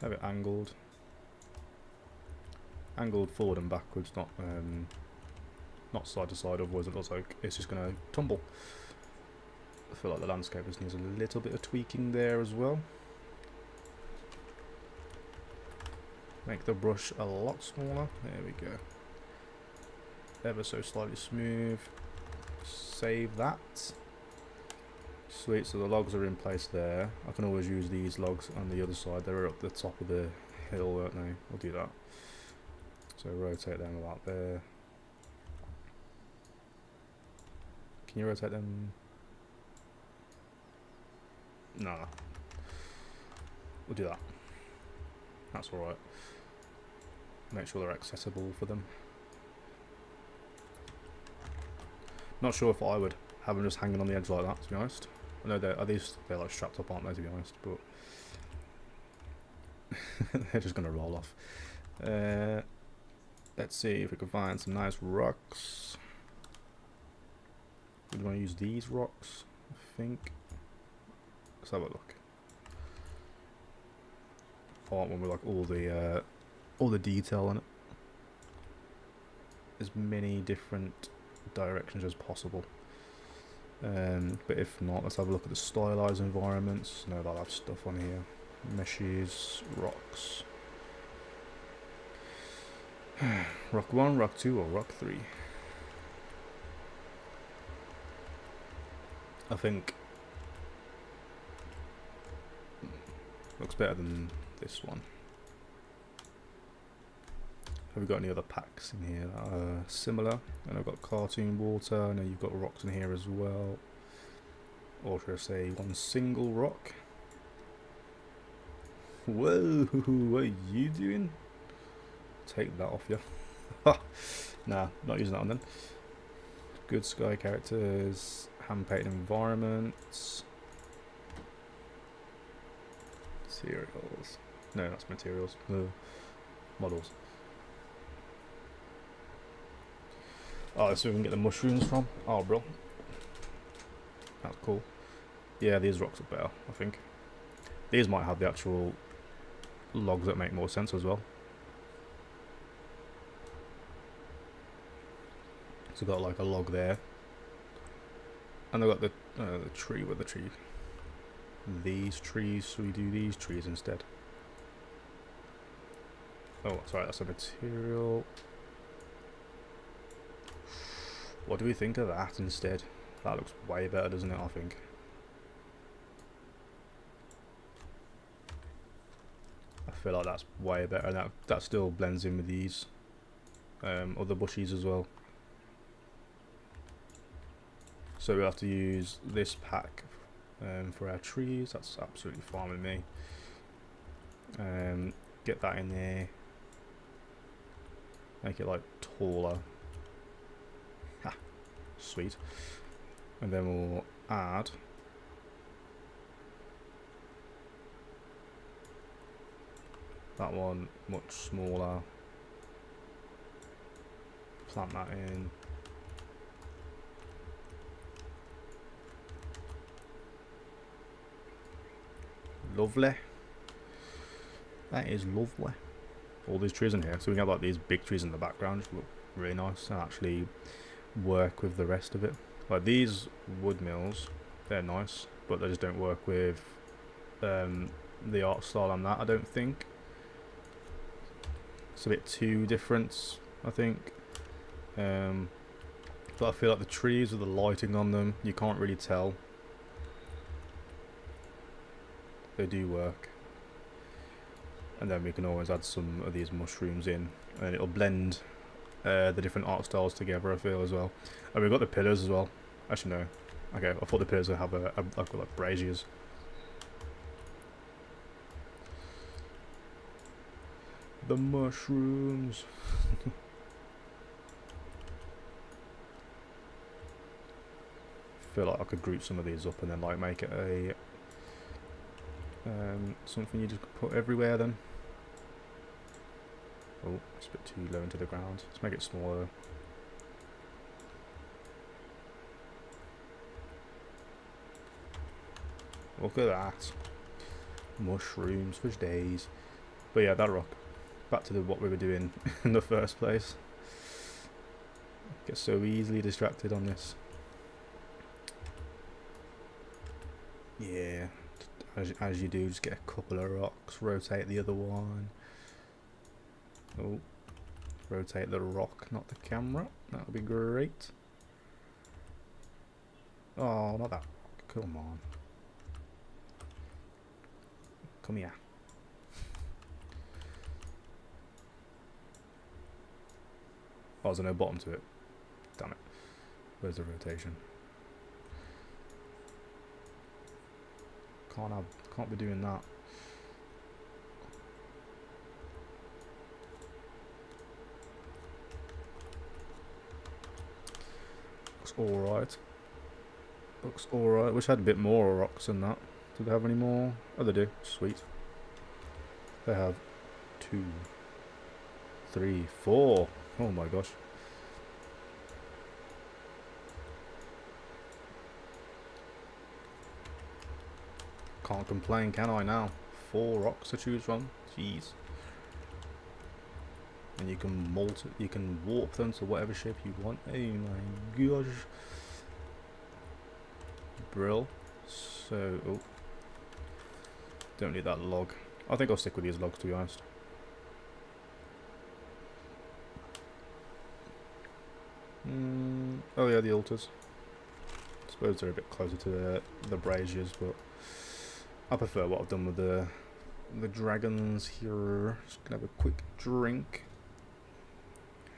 Have it angled. Angled forward and backwards, not side to side, otherwise it looks like it's just going to tumble. I feel like the landscape just needs a little bit of tweaking there as well. Make the brush a lot smaller. There we go. Ever so slightly smooth. Save that. Sweet, so the logs are in place there. I can always use these logs on the other side. They're up the top of the hill, aren't they? I'll do that. So rotate them about there. Can you rotate them? No. We'll do that. That's alright. Make sure they're accessible for them. Not sure if I would have them just hanging on the edge like that, to be honest. I know they're like strapped up, aren't they, to be honest, but they're just gonna roll off. Let's see if we can find some nice rocks. We want to use these rocks, I think. Let's have a look. I want one with like all the detail in it. As many different directions as possible. But if not, let's have a look at the stylized environments. No, they'll have stuff on here. Meshes, rocks. Rock 1, rock 2, or rock 3? I think looks better than this one. Have we got any other packs in here that are similar? And I've got cartoon water. I know you've got rocks in here as well. Or should I say one single rock? Whoa, what are you doing? Take that off you. Nah, not using that one then. Good sky characters, hand painted environments. Materials. No, that's materials. Models. Oh, so we can get the mushrooms from? Oh, bro. That's cool. Yeah, these rocks are better, I think. These might have the actual logs that make more sense as well. So we've got like a log there. And they've got the tree with the tree. These trees, so we do these trees instead. Oh, sorry, that's a material. What do we think of that instead? That looks way better, doesn't it, I think? I feel like that's way better, and that still blends in with these other bushes as well. So we have to use this pack for our trees. That's absolutely fine with me. Get that in there. Make it like taller. Ha, sweet. And then we'll add that one much smaller. Plant that in. Lovely. That is lovely. All these trees in here. So we have like these big trees in the background, which look really nice and actually work with the rest of it. Like these wood mills, they're nice, but they just don't work with the art style on that, I don't think. It's a bit too different, I think. But I feel like the trees with the lighting on them, you can't really tell. They do work. And then we can always add some of these mushrooms in, and it'll blend the different art styles together, I feel, as well. And we've got the pillars as well. Actually, no. Okay, I thought the pillars would have I've got like braziers. The mushrooms. Feel like I could group some of these up and then like make it a something you just put everywhere then. Oh, it's a bit too low into the ground. Let's make it smaller. Look at that. Mushrooms for days. But yeah, that rock. Back to what we were doing in the first place. Get so easily distracted on this. Yeah, as you do, just get a couple of rocks, rotate the other one. Oh, rotate the rock, not the camera. That would be great. Oh, not that. Come on. Come here. Oh, there's no bottom to it. Damn it. Where's the rotation? Can't be doing that. Looks alright. Looks alright. Wish I had a bit more rocks than that. Do they have any more? Oh, they do. Sweet. They have 2, 3, 4. Oh my gosh. Can't complain, can I now? 4 rocks to choose from. Jeez. And you can you can warp them to whatever shape you want. Oh my gosh. Brill. So, oh. Don't need that log. I think I'll stick with these logs, to be honest. Oh yeah, the altars. I suppose they're a bit closer to the braziers, but I prefer what I've done with the dragons here. Just gonna have a quick drink.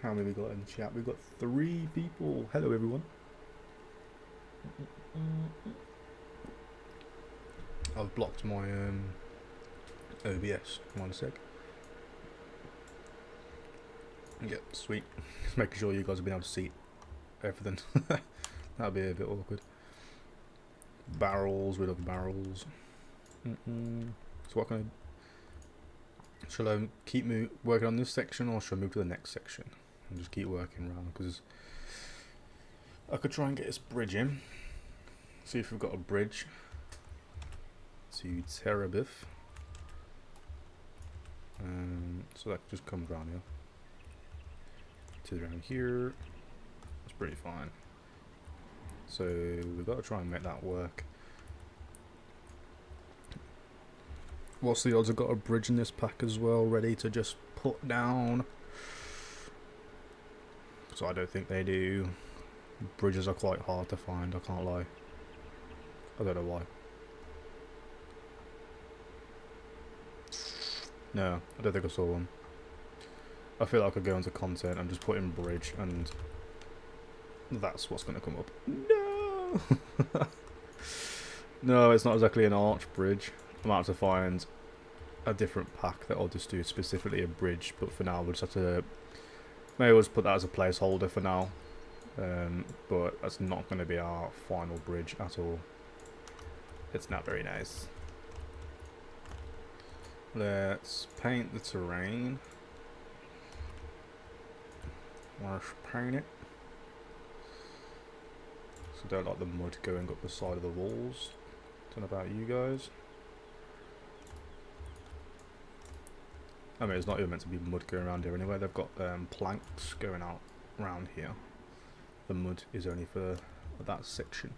How many we got in the chat? We've got 3 people. Hello everyone. I've blocked my OBS. One sec. Yep, sweet. Just making sure you guys have been able to see everything. That'd be a bit awkward. Barrels, we love barrels. So what can I... Shall I keep working on this section, or shall I move to the next section and just keep working around? Because I could try and get this bridge in. See if we've got a bridge to Terabith. So that just comes around here to around here. That's pretty fine. So we've got to try and make that work. What's the odds I've got a bridge in this pack as well, ready to just put down? So I don't think they do. Bridges are quite hard to find, I can't lie. I don't know why. No, I don't think I saw one. I feel like I could go into content and just put in bridge, and that's what's going to come up. No! No, it's not exactly an arch bridge. I might have to find a different pack that I'll just do specifically a bridge, but for now we'll just have to maybe we'll just put that as a placeholder for now. But that's not going to be our final bridge at all. It's not very nice. Let's paint the terrain. Let's paint it. So I don't like the mud going up the side of the walls. Don't know about you guys. I mean, it's not even meant to be mud going around here anyway. They've got planks going out around here. The mud is only for that section.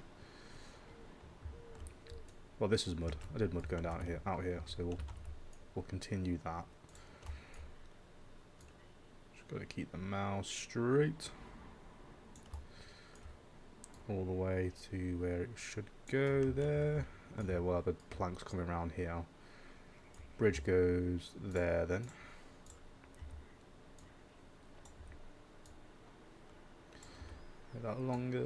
Well, this is mud. I did mud going down here, out here, so we'll continue that. Just got to keep the mouse straight all the way to where it should go there, and there will have the planks coming around here. Bridge goes there then. Make that longer.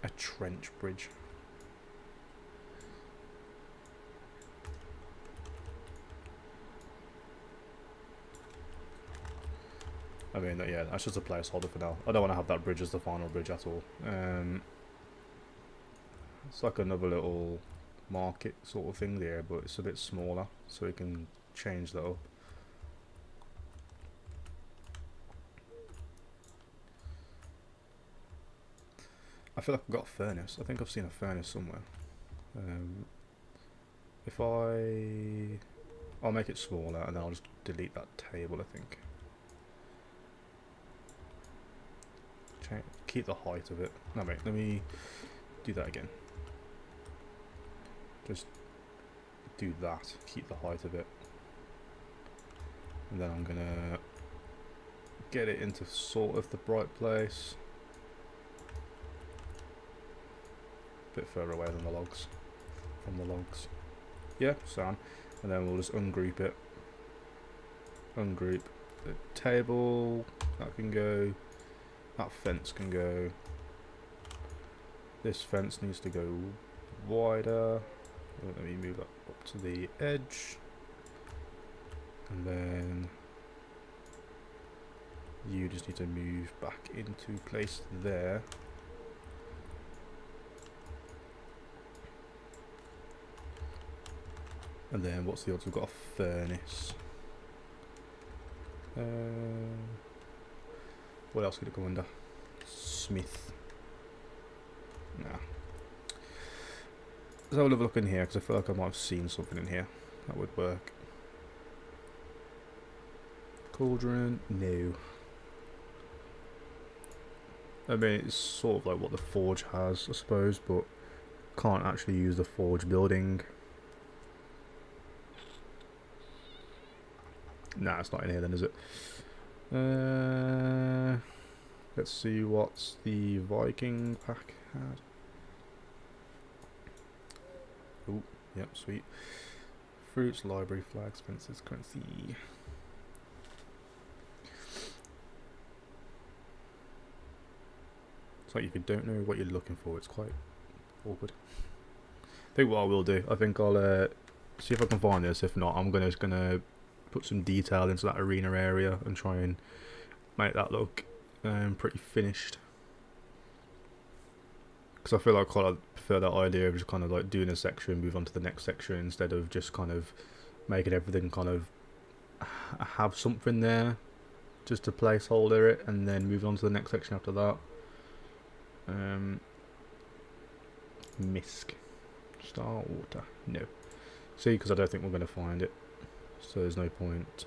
A trench bridge. I mean, yeah, that's just a placeholder for now. I don't want to have that bridge as the final bridge at all. It's like another little market sort of thing there, but it's a bit smaller, so we can change that up. I feel like I've got a furnace. I think I've seen a furnace somewhere. If I'll make it smaller and then I'll just delete that table, I think. Keep the height of it. No, wait, let me do that again. Just do that. Keep the height of it. And then I'm gonna get it into sort of the bright place. A bit further away than the logs. From the logs. Yeah, sound. And then we'll just ungroup it. Ungroup the table. That can go. That fence can go. This fence needs to go wider. Let me move that up to the edge. And then you just need to move back into place there. And then what's the odds we've got a furnace? What else could it go under? Smith. Nah. Let's have a little look in here, because I feel like I might have seen something in here that would work. Cauldron? No. I mean, it's sort of like what the forge has, I suppose, but can't actually use the forge building. Nah, it's not in here then, is it? Let's see what the Viking pack had. Oh, yep, sweet. Fruits, library, flags, fences, currency. It's like if you don't know what you're looking for, it's quite awkward. I think what I will do, I think I'll see if I can find this. If not, I'm just gonna put some detail into that arena area and try and make that look pretty finished. Because I feel like I prefer that idea of just kind of like doing a section, move on to the next section, instead of just kind of making everything kind of have something there just to placeholder it and then move on to the next section after that. Misk. Star water. No. See, because I don't think we're going to find it. So there's no point.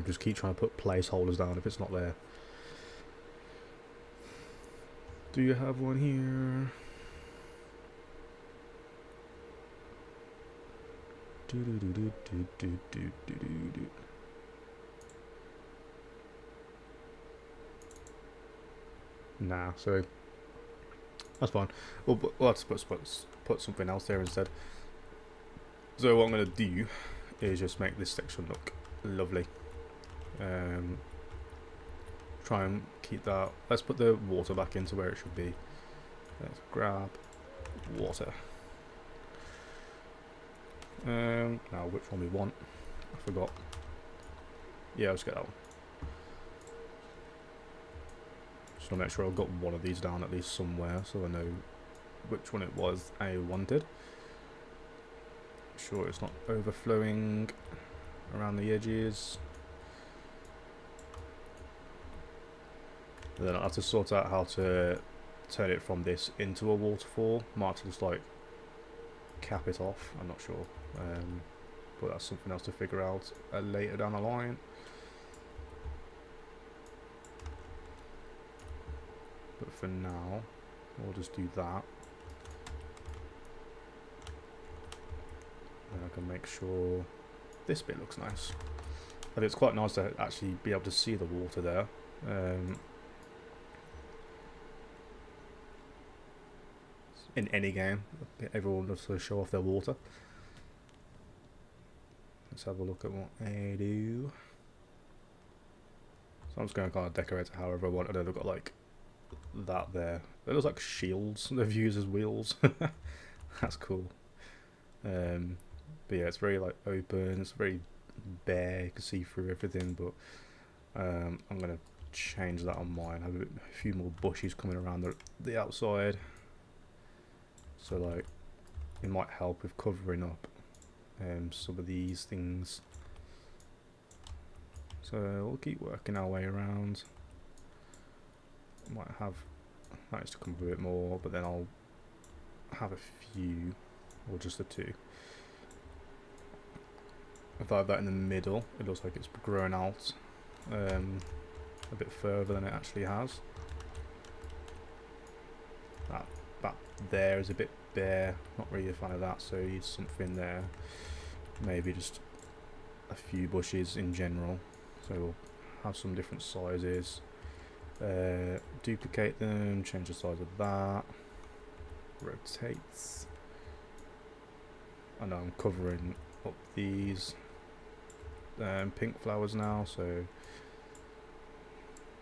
Just keep trying to put placeholders down if it's not there. Do you have one here? Nah, so that's fine. We'll have to put something else there instead. So what I'm going to do is just make this section look lovely. Try and keep that. Let's put the water back into where it should be. Let's grab water. Now which one we want? I forgot. Yeah, let's get that one. Just want to make sure I've got one of these down at least somewhere, so I know which one it was I wanted. Sure it's not overflowing around the edges. And then I'll have to sort out how to turn it from this into a waterfall. Might have to just like cap it off. I'm not sure, but that's something else to figure out later down the line. But for now, we'll just do that. And I can make sure this bit looks nice. I think it's quite nice to actually be able to see the water there. In any game, everyone loves to show off their water. Let's have a look at what they do. So I'm just going to kind of decorate it however I want. I know they've got like that there. It looks like shields they've used as wheels. That's cool. But yeah, it's very like open. It's very bare. You can see through everything. But I'm gonna change that on mine. Have a few more bushes coming around the outside. So like, it might help with covering up some of these things. So we'll keep working our way around. Might have managed to come up a bit more, but then I'll have a few, or just the two. If I have that in the middle, it looks like it's grown out a bit further than it actually has. That there is a bit bare, not really a fan of that, so use something there. Maybe just a few bushes in general. So we'll have some different sizes. Duplicate them, change the size of that. Rotates. I know I'm covering up these pink flowers now, so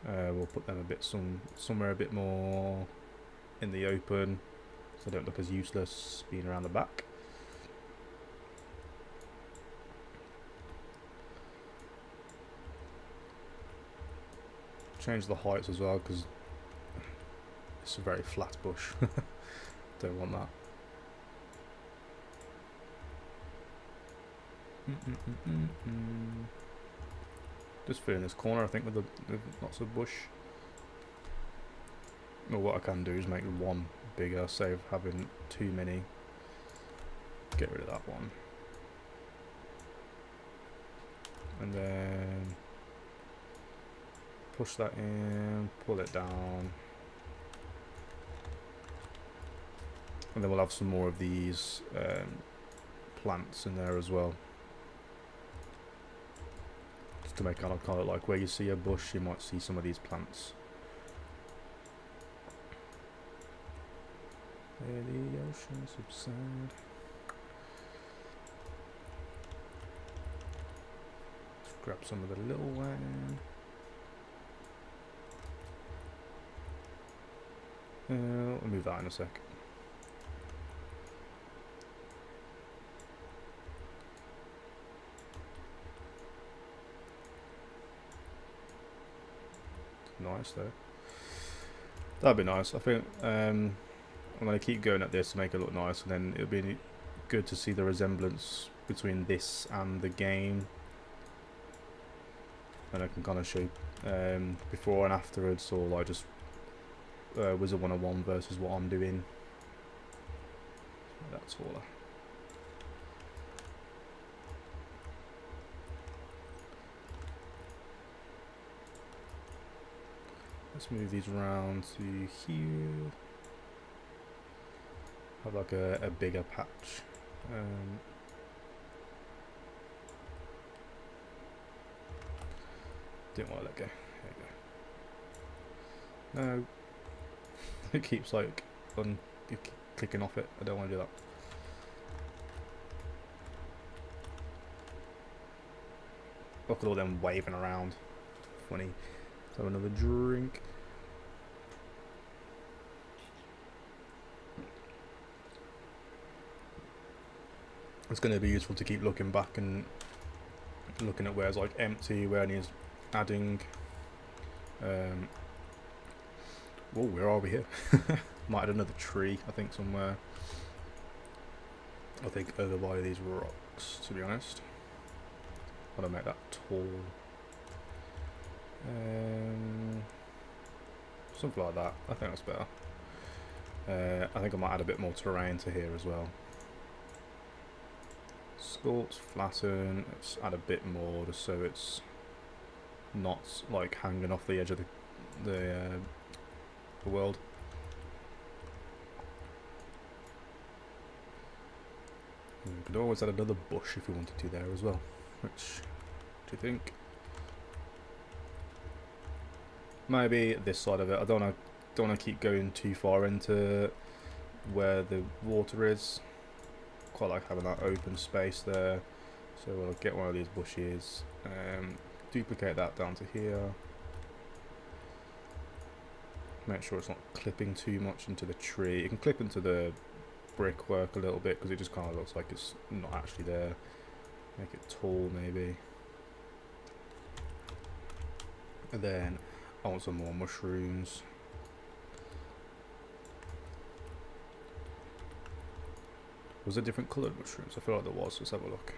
we'll put them a bit somewhere a bit more in the open, so they don't look as useless being around the back. Change the heights as well, because it's a very flat bush. Don't want that. Just fill in this corner, I think, with lots of bush. Well, what I can do is make one bigger, save having too many. Get rid of that one. And then push that in, pull it down. And then we'll have some more of these plants in there as well. Just to make kind of like where you see a bush, you might see some of these plants. Where the ocean subside. Let's grab some of the little one. I'll move that in a sec. Nice though. That'd be nice. I think I'm going to keep going at this to make it look nice, and then it'll be good to see the resemblance between this and the game. And I can kind of show before and afterwards, or like just Wizard101 versus what I'm doing. That's taller. Let's move these around to here. Have like a bigger patch. Didn't want to let go. There you go. No. It keeps like clicking off it. I don't want to do that. Look at all them waving around. Funny. Let's have another drink. It's going to be useful to keep looking back and looking at where it's like empty, where it needs adding. Whoa, where are we here? Might add another tree, I think, somewhere. I think over by these rocks, to be honest. I want to make that tall. Something like that. I think that's better. I think I might add a bit more terrain to here as well. Sculpt, flatten, let's add a bit more just so it's not like hanging off the edge of the world. And we could always add another bush if we wanted to there as well. Which do you think? Maybe this side of it. I don't want to keep going too far into where the water is. Quite like having that open space there. So we'll get one of these bushes, duplicate that down to here. Make sure it's not clipping too much into the tree. It can clip into the brickwork a little bit because it just kind of looks like it's not actually there. Make it tall maybe. And then I want some more mushrooms. Was there different coloured mushrooms? I feel like there was. Let's have a look.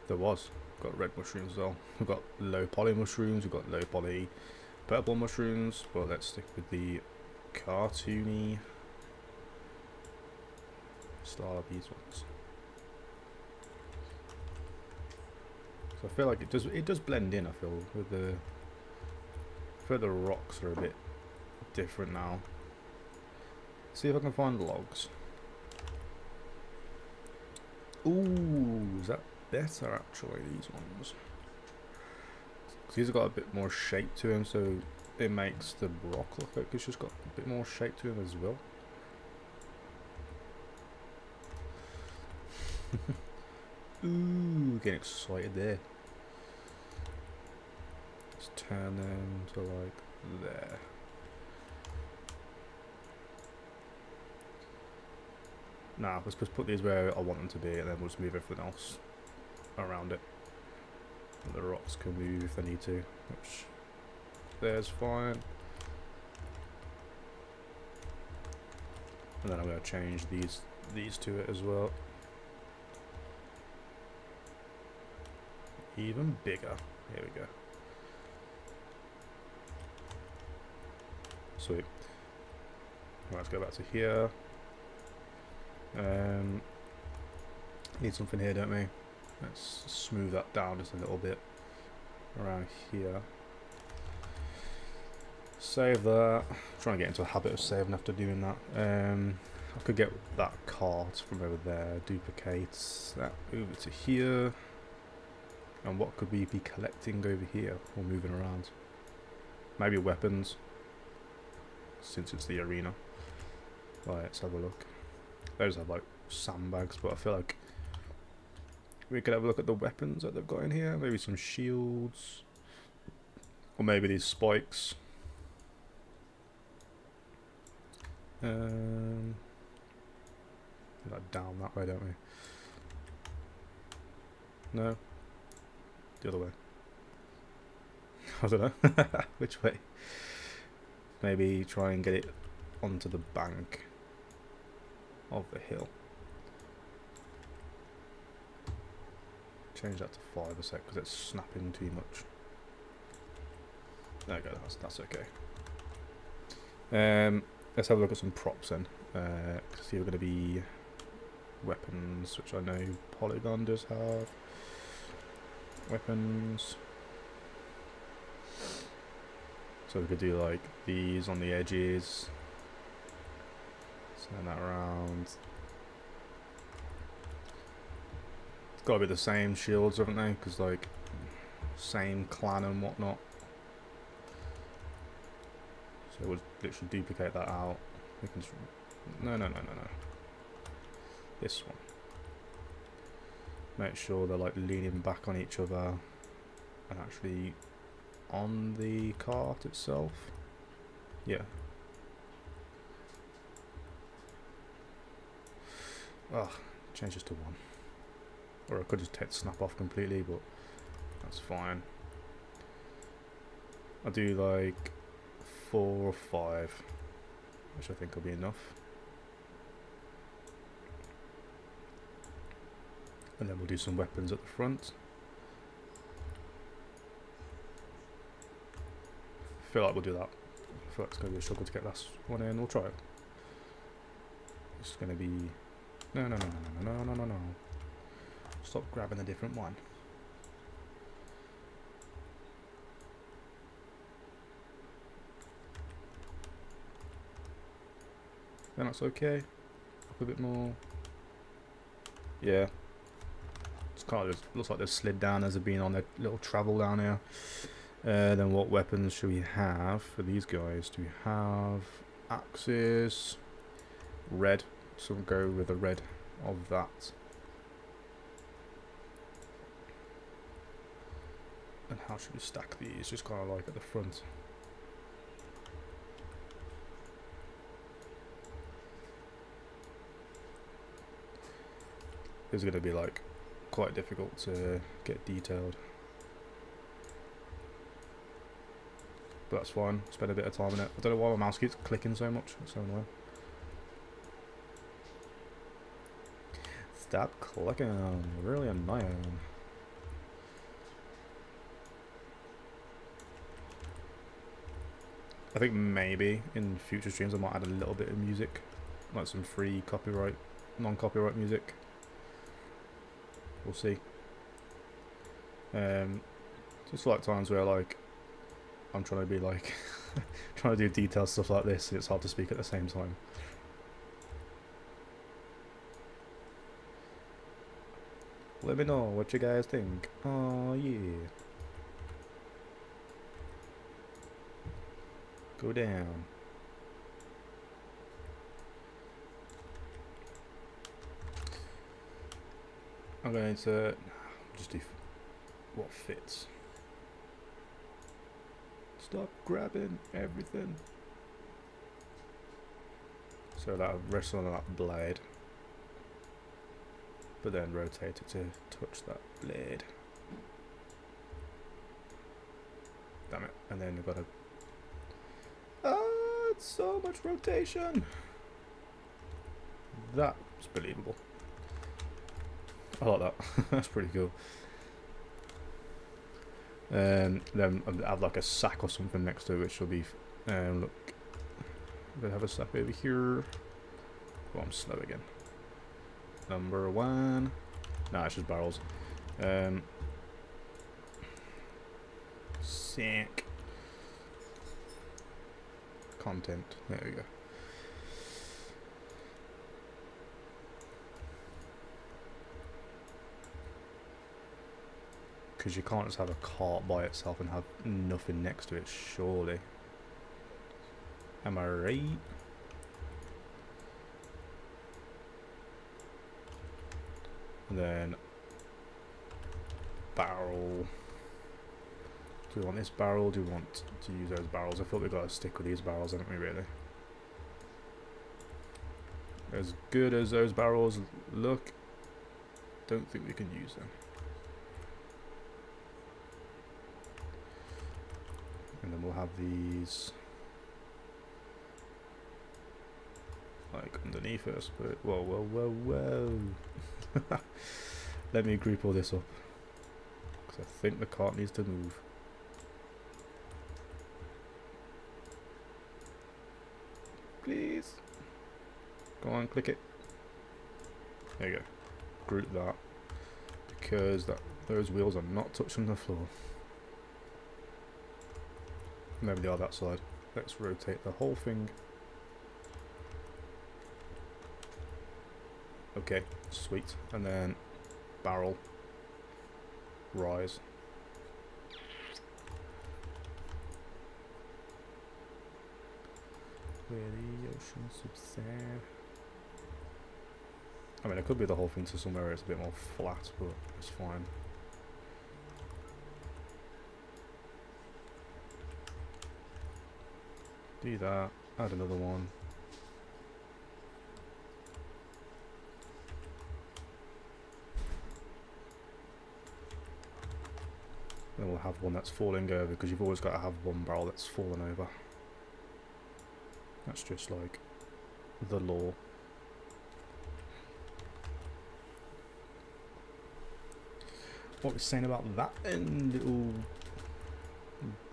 There was. Got red mushrooms as well. We've got low poly mushrooms. We've got low poly purple mushrooms. But let's stick with the cartoony style of these ones. So I feel like it does blend in. I feel with the rocks are a bit different now. See if I can find logs. Ooh, is that better actually? These ones. Cause these have got a bit more shape to them, so it makes the rock look like it's just got a bit more shape to them as well. Ooh, getting excited there. Let's turn them to like there. Nah, let's just put these where I want them to be, and then we'll just move everything else around it. And the rocks can move if they need to, which there's fine. And then I'm going to change these to it as well. Even bigger. Here we go. Sweet. Right, let's go back to here. Need something here, don't we? Let's smooth that down just a little bit around here. Save that. I'm trying to get into a habit of saving after doing that. I could get that cart from over there, duplicate that over to here. And what could we be collecting over here or moving around? Maybe weapons, since it's the arena. Right, let's have a look. Those have like sandbags, but I feel like we could have a look at the weapons that they've got in here. Maybe some shields, or maybe these spikes. Like down that way, don't we? No, the other way. I don't know. Which way? Maybe try and get it onto the bank of the hill. Change that to 5 a sec because it's snapping too much. There we go, that's okay. Let's have a look at some props then. See, we're going to be weapons, which I know Polygon does have. Weapons. So we could do like these on the edges. Turn that around. It's got to be the same shields, haven't they? Because like same clan and whatnot. So we'll literally duplicate that out. We can just, no. This one. Make sure they're like leaning back on each other and actually on the cart itself. Yeah. Oh, change this to 1. Or I could just take the snap off completely, but that's fine. I'll do like 4 or 5, which I think will be enough. And then we'll do some weapons at the front. I feel like we'll do that. I feel like it's going to be a struggle to get last one in. We'll try it. It's gonna be no. Stop grabbing a different one. Then that's okay. Up a bit more. Yeah. It's kind of looks like they've slid down as they've been on their little travel down here. Then what weapons should we have for these guys? Do we have axes? Red. So we'll go with the red of that. And how should we stack these? Just kind of like at the front. It's going to be like quite difficult to get detailed. But that's fine. Spend a bit of time on it. I don't know why my mouse keeps clicking so much. It's so annoying. Stop clicking. Really annoying. I think maybe in future streams I might add a little bit of music, like some free copyright, non-copyright music. We'll see. Just like times where like I'm trying to be like trying to do detailed stuff like this, and it's hard to speak at the same time. Let me know what you guys think. Oh yeah. Go down. I'm going to just do what fits. Stop grabbing everything. So that rests on that blade, but then rotate it to touch that blade. Damn it! And then you've got to. It's so much rotation. That's believable. I like that. That's pretty cool. Then I'll have like a sack or something next to it, which will be. Look, we have a sack over here. Oh, I'm slow again. Number 1. Nah, it's just barrels. Sack. Content. There we go. Because you can't just have a cart by itself and have nothing next to it, surely. Am I right? And then barrel. Do we want this barrel? Do we want to use those barrels? I thought we got to stick with these barrels, haven't we, really? As good as those barrels look, don't think we can use them. And then we'll have these like underneath us, but whoa. Let me group all this up, because I think the cart needs to move. Please. Go on, click it. There you go. Group that, because those wheels are not touching the floor. Maybe they are that side. Let's rotate the whole thing. Okay, sweet. And then barrel, rise. Where the ocean subside. I mean, it could be the whole thing to somewhere where it's a bit more flat, but it's fine. Do that, add another one. Then we'll have one that's falling over, because you've always got to have one barrel that's fallen over. That's just like the law. What we're saying about that and little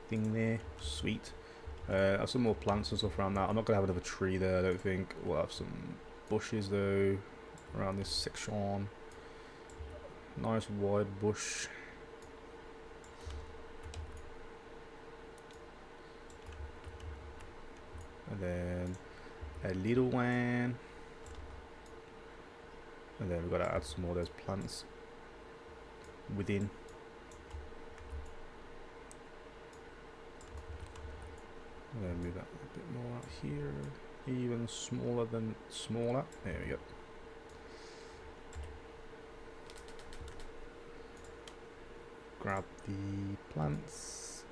thing there, sweet. Have some more plants and stuff around that. I'm not gonna have another tree there, I don't think. We'll have some bushes though around this section. Nice wide bush. And then a little one. And then we've got to add some more of those plants within. And then move that a bit more out here. Even smaller than smaller. There we go. Grab the plants.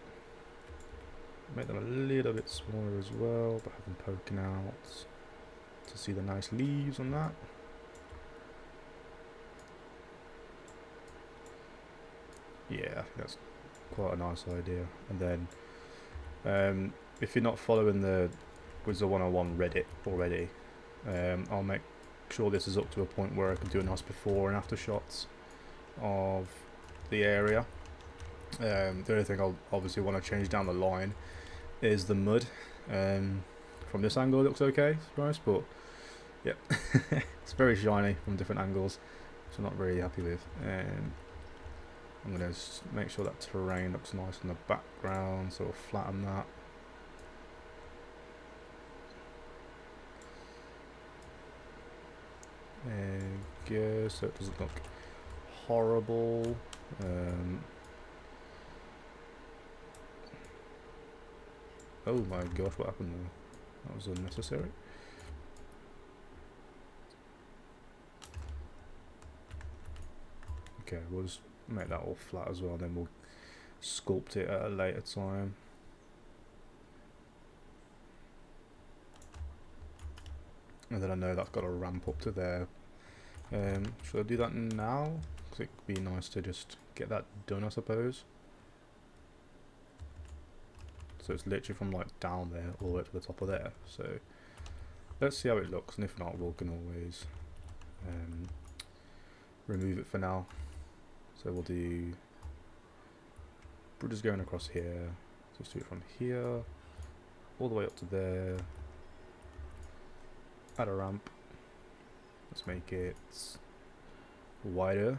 Make them a little bit smaller as well, but have them poking out to see the nice leaves on that. Yeah, I think that's quite a nice idea. And then if you're not following the Wizard101 Reddit already, I'll make sure this is up to a point where I can do a nice before and after shots of the area. The only thing I'll obviously want to change down the line is the mud. From this angle it looks okay, to be honest, but yeah, it's very shiny from different angles, so I'm not really happy with. I'm going to make sure that terrain looks nice in the background, so we'll flatten that. There we go, so it doesn't look horrible. Oh my gosh, what happened there? That was unnecessary. Okay, we'll just make that all flat as well, then we'll sculpt it at a later time. And then I know that's got to ramp up to there. Should I do that now? Because it could be nice to just get that done, I suppose. So it's literally from like down there all the way to the top of there. So let's see how it looks, and if not, we can always remove it for now. So we'll do bridges going across here. So let's do it from here all the way up to there. Add a ramp. Let's make it wider.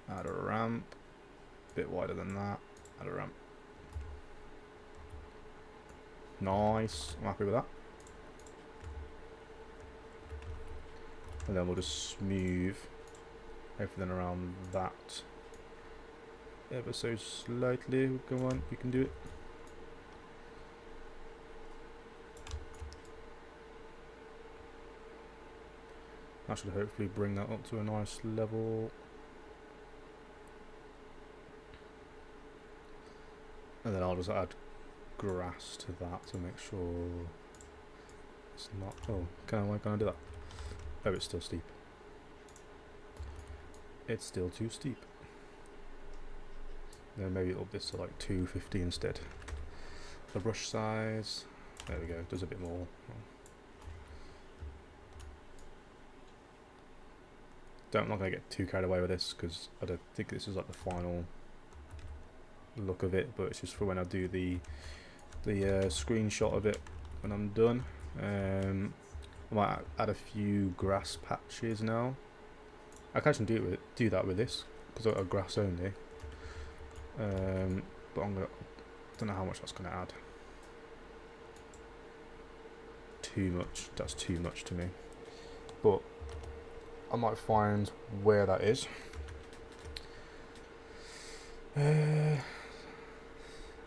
Add a ramp. Bit wider than that. Add a ramp. Nice. I'm happy with that. And then we'll just smooth everything around that ever so slightly. Go on, you can do it. That should hopefully bring that up to a nice level. And then I'll just add grass to that to make sure it's not. Oh, why can't I do that? Oh, it's still steep. It's still too steep. Then maybe up this to like 250 instead. The brush size. There we go. Does a bit more. I'm not going to get too carried away with this because I don't think this is like the final look of it, but it's just for when I do the screenshot of it when I'm done. I might add a few grass patches now. I can actually do that with this because I've got grass only. But don't know how much that's going to add. Too much. That's too much to me. But I might find where that is.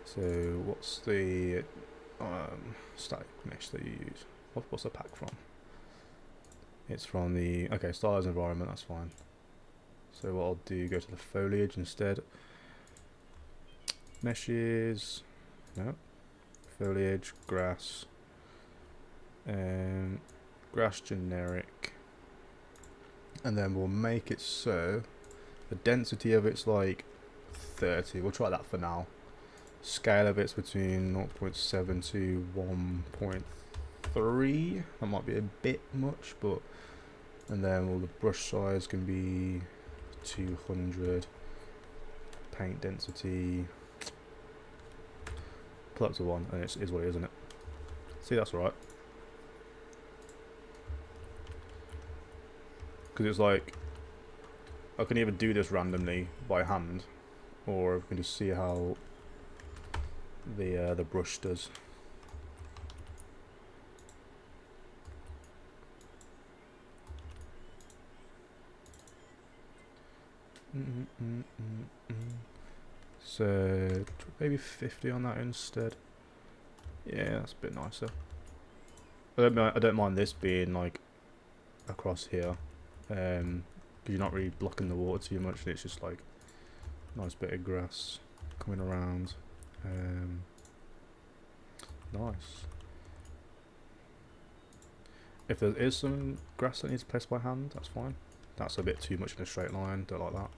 So what's the static mesh that you use? What's the pack from? It's from the Styles environment. That's fine. So what I'll do, go to the foliage instead. Meshes, no. Foliage, grass, grass generic. And then we'll make it so the density of it's like 30. We'll try that for now. Scale of it's between 0.7 to 1.3. That might be a bit much, but and then the brush size can be 200. Paint density. Put up to 1, and it is what it is, isn't it? See, that's alright. because it's like I can either do this randomly by hand, or we can just see how the brush does. So maybe 50 on that instead. Yeah, that's a bit nicer. I don't mind this being like across here, because you're not really blocking the water too much, and it's just like nice bit of grass coming around. Nice. If there is some grass that needs placed by hand, that's fine. That's a bit too much in a straight line, don't like that.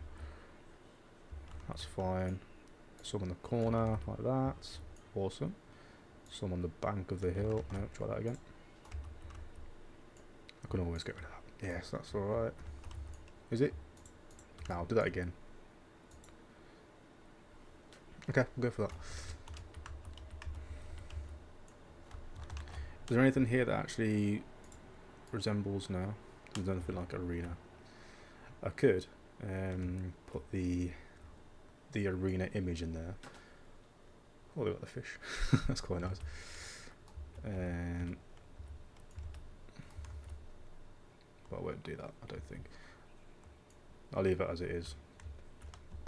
That's fine. Some on the corner, like that. Awesome. Some on the bank of the hill. No, try that again. I can always get rid of that. Yes, that's alright. Is it? No, I'll do that again. Okay, we'll go for that. Is there anything here that actually resembles now? There's nothing like arena. I could put the arena image in there. Oh, look at the fish. That's quite nice. But I won't do that, I don't think. I'll leave it as it is.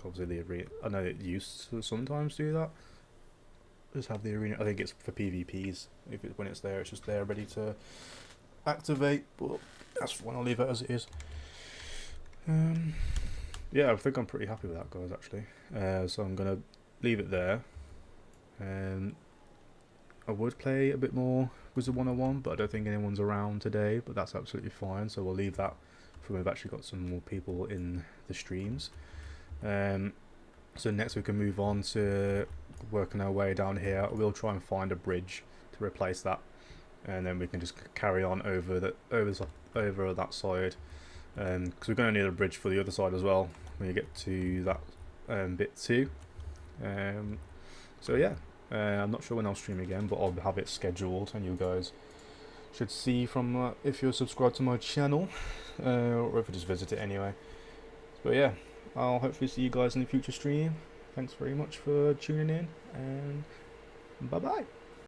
Obviously the arena, I know it used to sometimes do that. Just have the arena, I think it's for PvPs. When it's there, it's just there ready to activate, but that's fine, I'll leave it as it is. Yeah, I think I'm pretty happy with that, guys, actually. So I'm going to leave it there. I would play a bit more Wizard101, but I don't think anyone's around today, but that's absolutely fine, so we'll leave that for when we've actually got some more people in the streams. So next we can move on to working our way down here. We'll try and find a bridge to replace that, and then we can just carry on over that side, because we're going to need a bridge for the other side as well when you get to that bit too. So yeah, I'm not sure when I'll stream again, but I'll have it scheduled, and you guys should see from if you're subscribed to my channel, or if you just visit it anyway. But yeah, I'll hopefully see you guys in the future stream. Thanks very much for tuning in, and bye bye.